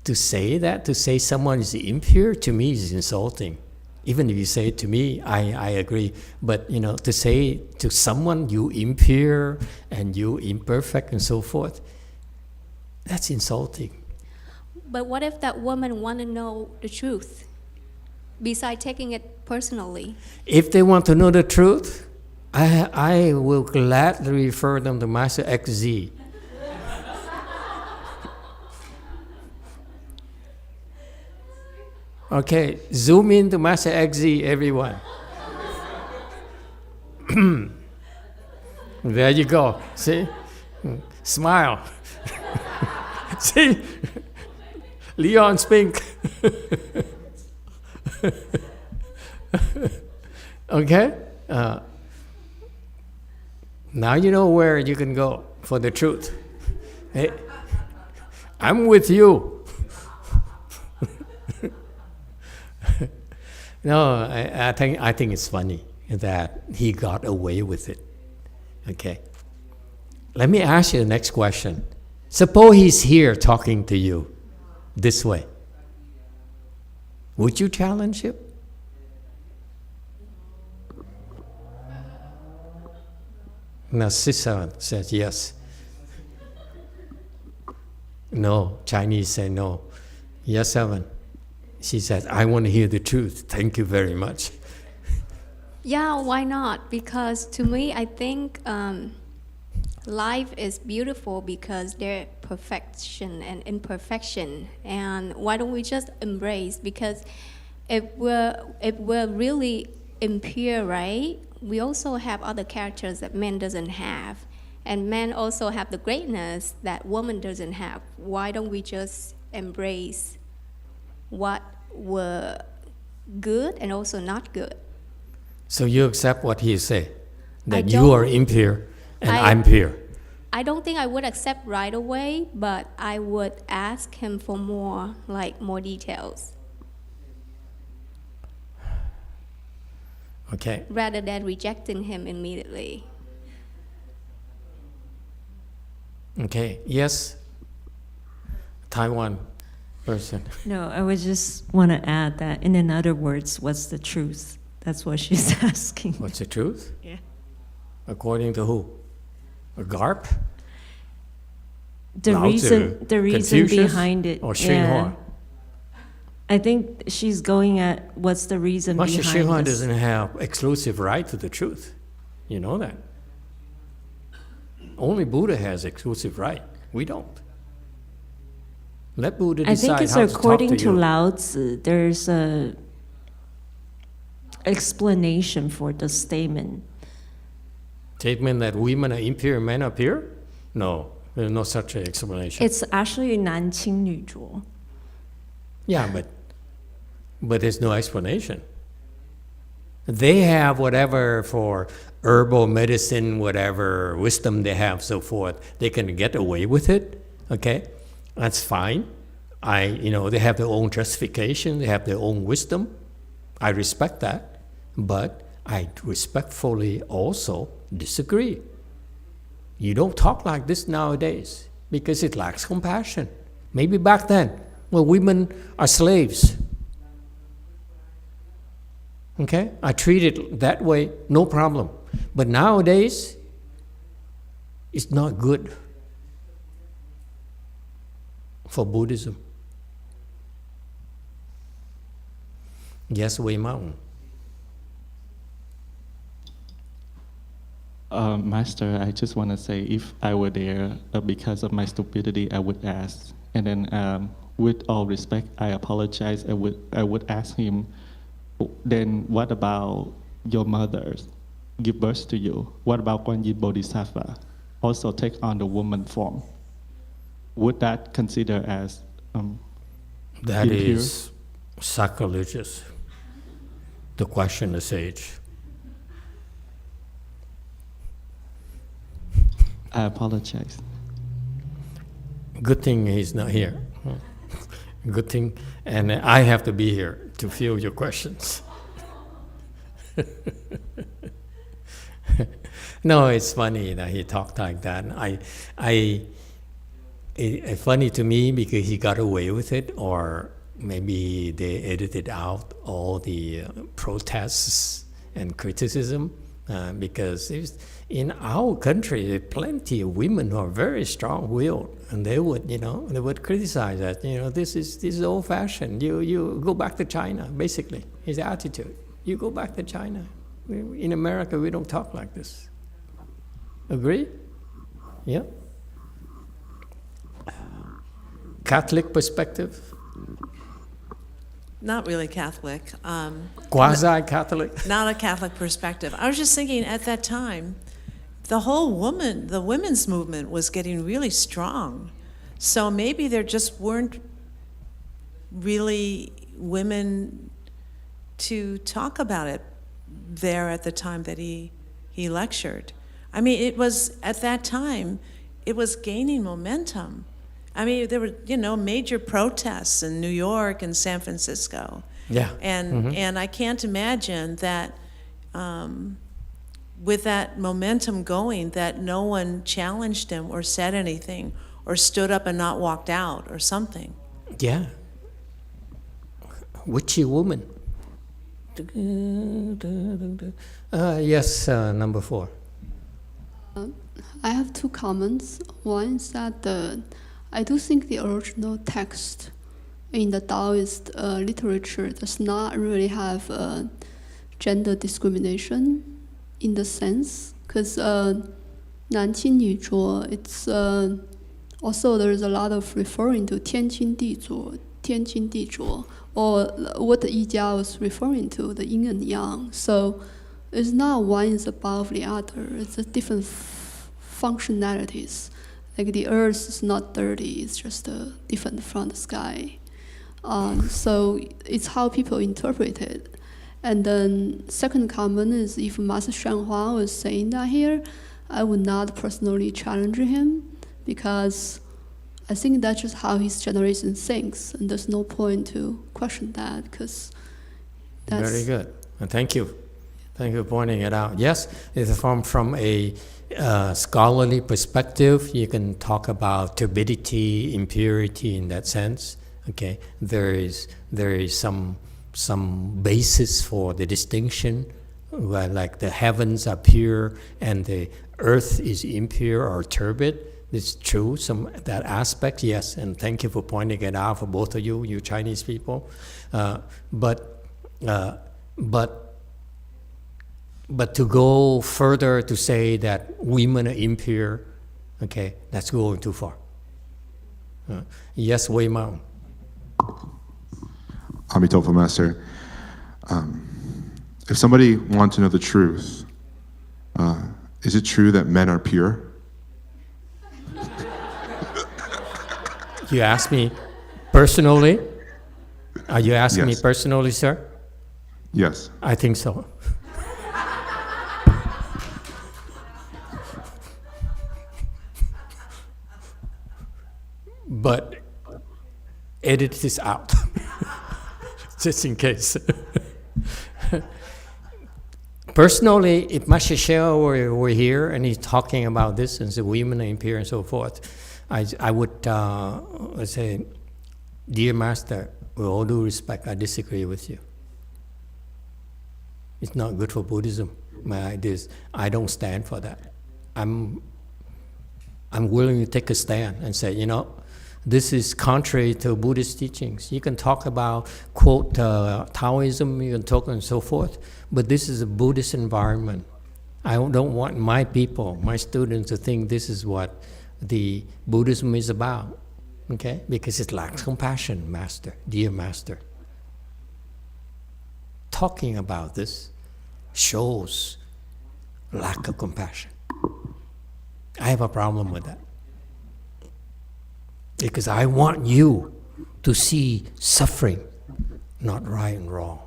to say someone is impure, to me is insulting. Even if you say it to me, I agree. But to say to someone you impure and you imperfect and so forth, that's insulting. But what if that woman want to know the truth, besides taking it personally? If they want to know the truth, I will gladly refer them to Master XZ. Okay, zoom in to Master XZ, everyone. There you go. See? Smile. See? Leon Spink. Okay? Now you know where you can go for the truth. Hey, I'm with you. No, I think it's funny that he got away with it. Okay. Let me ask you the next question. Suppose he's here talking to you this way. Would you challenge him? Now, Sister says yes. No, Chinese say no. Yes, Evan. She says, I want to hear the truth. Thank you very much. Yeah, why not? Because to me, I think life is beautiful because there's perfection and imperfection. And why don't we just embrace? Because if we're really impure, right? We also have other characters that men doesn't have. And men also have the greatness that woman doesn't have. Why don't we just embrace what were good and also not good? So you accept what he say, that you are impure and I'm pure. I don't think I would accept right away, but I would ask him for more details. Okay. Rather than rejecting him immediately. Okay. Yes. Taiwan person. No, I would just want to add that in other words, what's the truth? That's what she's asking. What's the truth? Yeah. According to who? A GARP? The Lao reason Tzu, Confucius, behind it. or XinHua? I think she's going at what's the reason Master behind XinHua this. doesn't have exclusive right to the truth. You know that. Only Buddha has exclusive right. We don't. Let Buddha I decide think it's how to talk according to to you. Lao Tzu, there's a explanation for the statement. Statement that women are impure, men are pure? No, there's no such an explanation. It's actually 男轻女浊. Yeah, but there's no explanation. They have whatever for herbal medicine, whatever wisdom they have, so forth. They can get away with it. Okay, that's fine. They have their own justification. They have their own wisdom. I respect that, but I respectfully also disagree. You don't talk like this nowadays because it lacks compassion. Maybe back then, well, women are slaves. Okay, I treat it that way, no problem. But nowadays, it's not good for Buddhism. Yes, Wei Mountain. Master, I just want to say, if I were there, because of my stupidity, I would ask. And then, with all respect, I apologize. I would ask him, then what about your mothers give birth to you? What about Guan Yin Bodhisattva? Also take on the woman form. would that consider as That impure? is sacrilegious to question the sage. I apologize. Good thing he's not here. Good thing, and I have to be here to field your questions. No, it's funny that he talked like that. It's funny to me because he got away with it, or maybe they edited out all the protests and criticism, because in our country, there are plenty of women who are very strong-willed, and they would criticize that. This is old-fashioned. You go back to China. Basically, his attitude. You go back to China. In America, we don't talk like this. Agree? Yeah. Catholic perspective? Not really Catholic. Quasi-Catholic? Not a Catholic perspective. I was just thinking at that time, the women's movement was getting really strong. So maybe there just weren't really women to talk about it there at the time that he lectured. I mean, it was, at that time, it was gaining momentum. I mean, there were, major protests in New York and San Francisco. Yeah. And I can't imagine that with that momentum going, that no one challenged him or said anything or stood up and not walked out or something. Yeah. Witchy woman. Yes, number 4. I have 2 comments. One is that I do think the original text in the Taoist literature does not really have gender discrimination in the sense, because 男轻女浊, it's also there's a lot of referring to 天清地浊, 天清地浊, or what the Yijia was referring to, the yin and yang. So it's not one is above the other. It's a different functionalities. Like the earth is not dirty, it's just different from the sky. So it's how people interpret it. And then second comment is, if Master YongHua was saying that here, I would not personally challenge him, because I think that's just how his generation thinks, and there's no point to question that, because that's... Very good. And thank you. Thank you for pointing it out. Yes, it's from a scholarly perspective. You can talk about turbidity, impurity in that sense. Okay, there is some basis for the distinction, where like the heavens are pure and the earth is impure or turbid. It's true, that aspect, yes, and thank you for pointing it out for both of you Chinese people. But to go further to say that women are impure, okay, that's going too far. Yes, Wei Mao. Emitofuo Master, if somebody wants to know the truth, is it true that men are pure? You ask me personally? Are you asking Yes. me personally, sir? Yes. I think so. But edit this out, just in case. Personally, if Master Sheo were here and he's talking about this and the women are impure and so forth, I would say, dear Master, with all due respect, I disagree with you. It's not good for Buddhism. My idea is, I don't stand for that. I'm willing to take a stand and say, this is contrary to Buddhist teachings. You can talk about, quote, Taoism, you can talk and so forth, but this is a Buddhist environment. I don't want my people, my students, to think this is what the Buddhism is about, okay? Because it lacks compassion, Master, dear Master. Talking about this shows lack of compassion. I have a problem with that. Because I want you to see suffering, not right and wrong.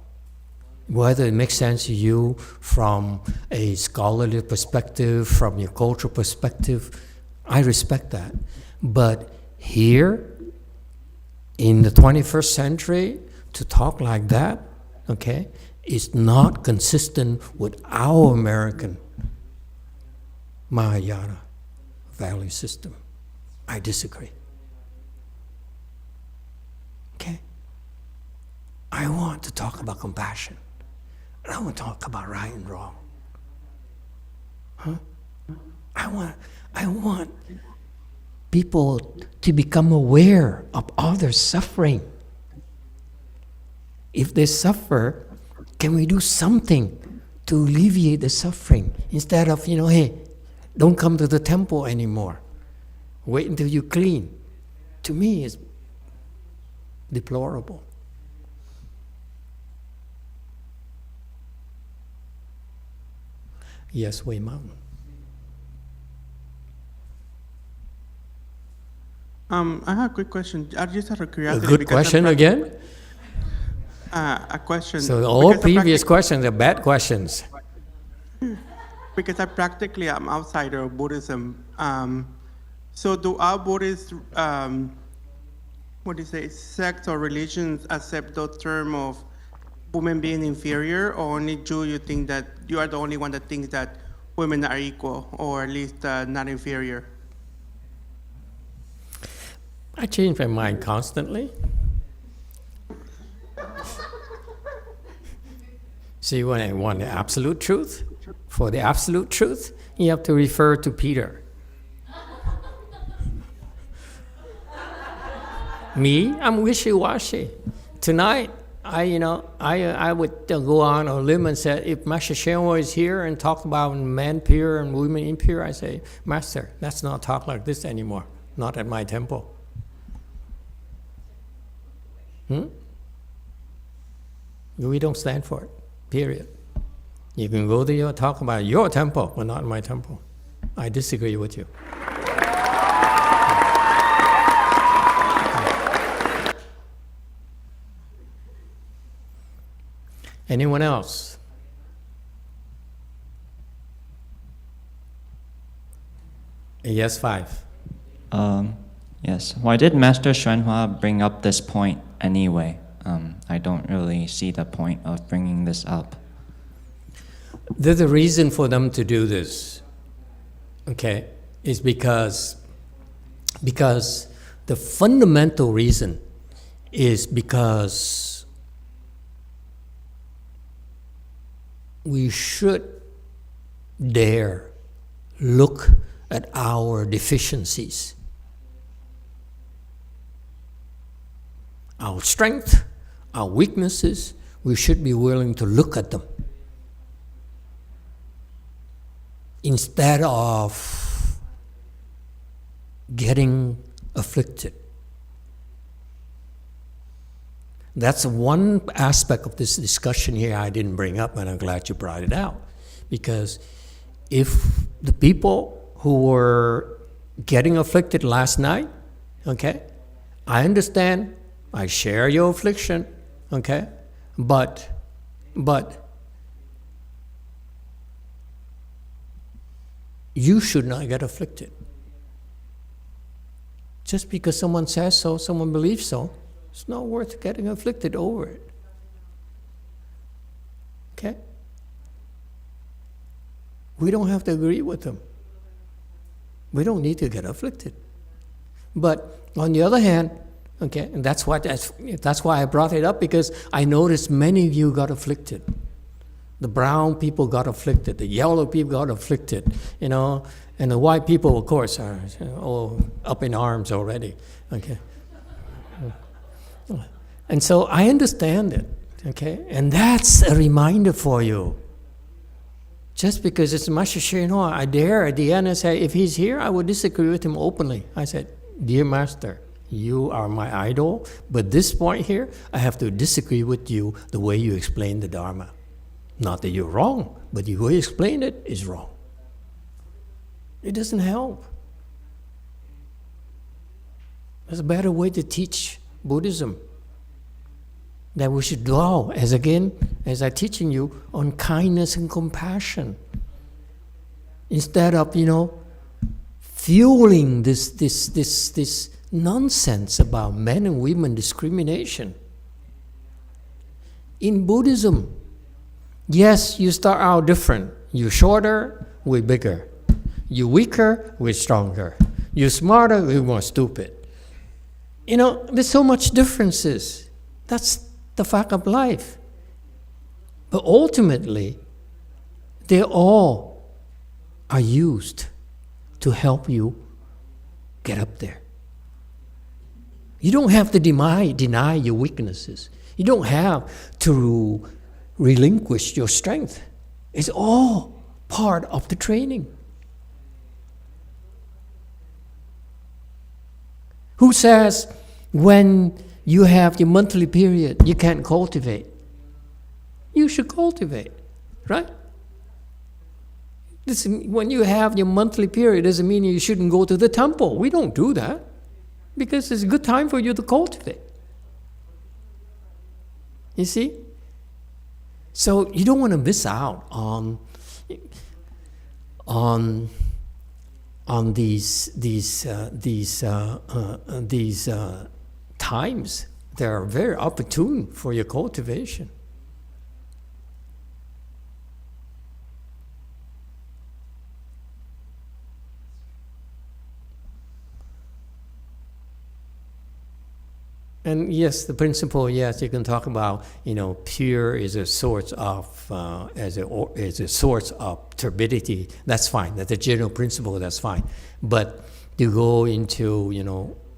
Whether it makes sense to you from a scholarly perspective, from your cultural perspective, I respect that. But here, in the 21st century, to talk like that, okay, is not consistent with our American Mahayana value system. I disagree. Okay? I want to talk about compassion. And I want to talk about right and wrong. Huh? I want people to become aware of others' suffering. If they suffer, can we do something to alleviate the suffering? Instead of, hey, don't come to the temple anymore. Wait until you clean. To me, it's deplorable. Yes, Wei Mountain. I have a quick question. I just have a A curiosity. good question again? A question. So all previous questions are bad questions. Because I'm outsider of Buddhism. So do our Buddhist, sects or religions accept the term of women being inferior, or only you think that you are the only one that thinks that women are equal, or at least not inferior? I change my mind constantly. See, when I want the absolute truth, for the absolute truth, you have to refer to Peter. Me, I'm wishy-washy. Tonight, I would go on a limb and say, if Master Shenhua is here and talk about men pure and women impure, I say, Master, let's not talk like this anymore. Not at my temple. We don't stand for it, period. You can go there, talk about your temple, but not my temple. I disagree with you. Anyone else? Yes, 5. Yes. Why did Master Xuanhua bring up this point anyway? I don't really see the point of bringing this up. There's a reason for them to do this, okay? Is because the fundamental reason is because we should dare look at our deficiencies, our strength, our weaknesses. We should be willing to look at them instead of getting afflicted. That's one aspect of this discussion here I didn't bring up, and I'm glad you brought it out. Because if the people who were getting afflicted last night, okay, I understand, I share your affliction, okay, but you should not get afflicted. Just because someone says so, someone believes so, it's not worth getting afflicted over it. Okay? We don't have to agree with them. We don't need to get afflicted. But on the other hand, okay, and that's why I brought it up, because I noticed many of you got afflicted. The brown people got afflicted, the yellow people got afflicted, and the white people, of course, are all up in arms already, okay? And so I understand it, okay? And that's a reminder for you. Just because it's Master Shenhua, I dare at the end say, if he's here, I would disagree with him openly. I said, dear Master, you are my idol, but this point here, I have to disagree with you the way you explain the Dharma. Not that you're wrong, but the way you explain it is wrong. It doesn't help. There's a better way to teach Buddhism. That we should dwell, as I'm teaching you, on kindness and compassion. Instead of, fueling this nonsense about men and women discrimination. In Buddhism, yes, you start out different. You're shorter, we're bigger. You're weaker, we're stronger. You're smarter, we're more stupid. There's so much differences. That's the fact of life. But ultimately, they all are used to help you get up there. You don't have to deny your weaknesses. You don't have to relinquish your strength. It's all part of the training. Who says when you have your monthly period, you can't cultivate? You should cultivate, right? When you have your monthly period, doesn't mean you shouldn't go to the temple. We don't do that because it's a good time for you to cultivate. You see? So you don't want to miss out on these times. They are very opportune for your cultivation. And yes, the principle, yes, you can talk about, pure is a source of, is a source of turbidity. That's fine. That's a general principle. That's fine. But to go into,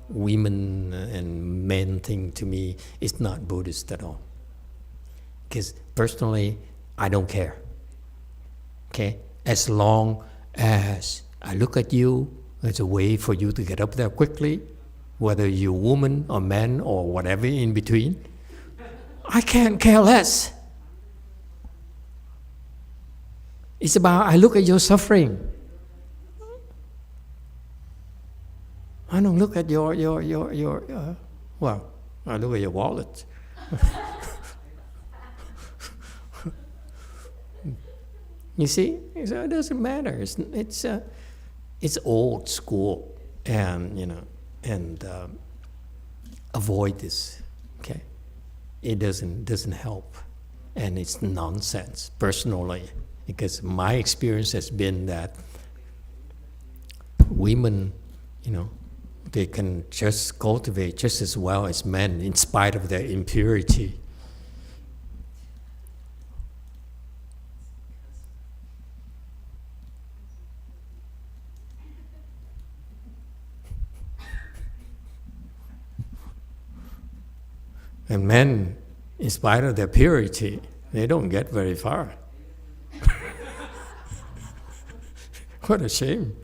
women and men thing, to me, it's not Buddhist at all. Because personally, I don't care. Okay, as long as I look at you, there's a way for you to get up there quickly. Whether you're woman or man or whatever in between, I can't care less. It's about, I look at your suffering. I don't look at your well, I look at your wallet. You see, so it doesn't matter. It's old school, and and avoid this. Okay, it doesn't help, and it's nonsense personally, because my experience has been that women, they can just cultivate just as well as men in spite of their impurity. And men, in spite of their purity, they don't get very far. What a shame.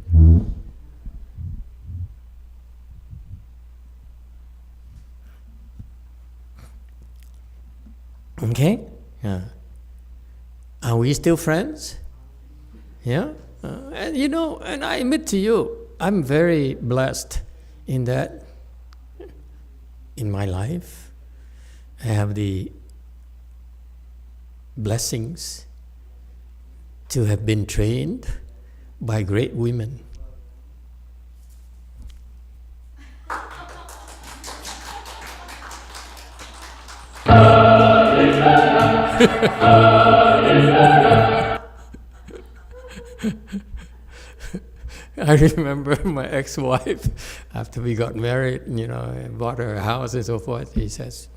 Okay? Yeah. Are we still friends? Yeah? And I admit to you, I'm very blessed in that in my life. I have the blessings to have been trained by great women. I remember my ex-wife, after we got married, I bought her a house and so forth, he says,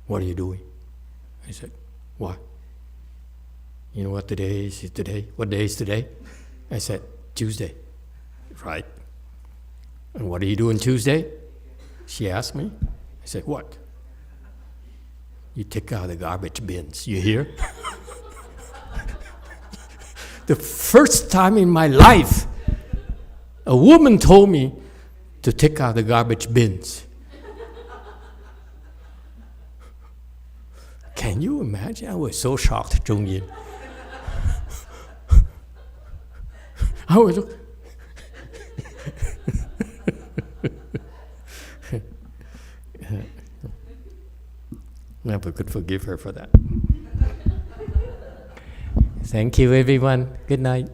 "What are you doing?" I said, "What? You know what today is today? What day is today?" I said, "Tuesday." "Right. And what are you doing Tuesday?" She asked me. I said, "What?" "You take out the garbage bins. You hear?" The first time in my life, a woman told me to take out the garbage bins. Can you imagine? I was so shocked, Zhongyin. I was Never could forgive her for that. Thank you, everyone. Good night.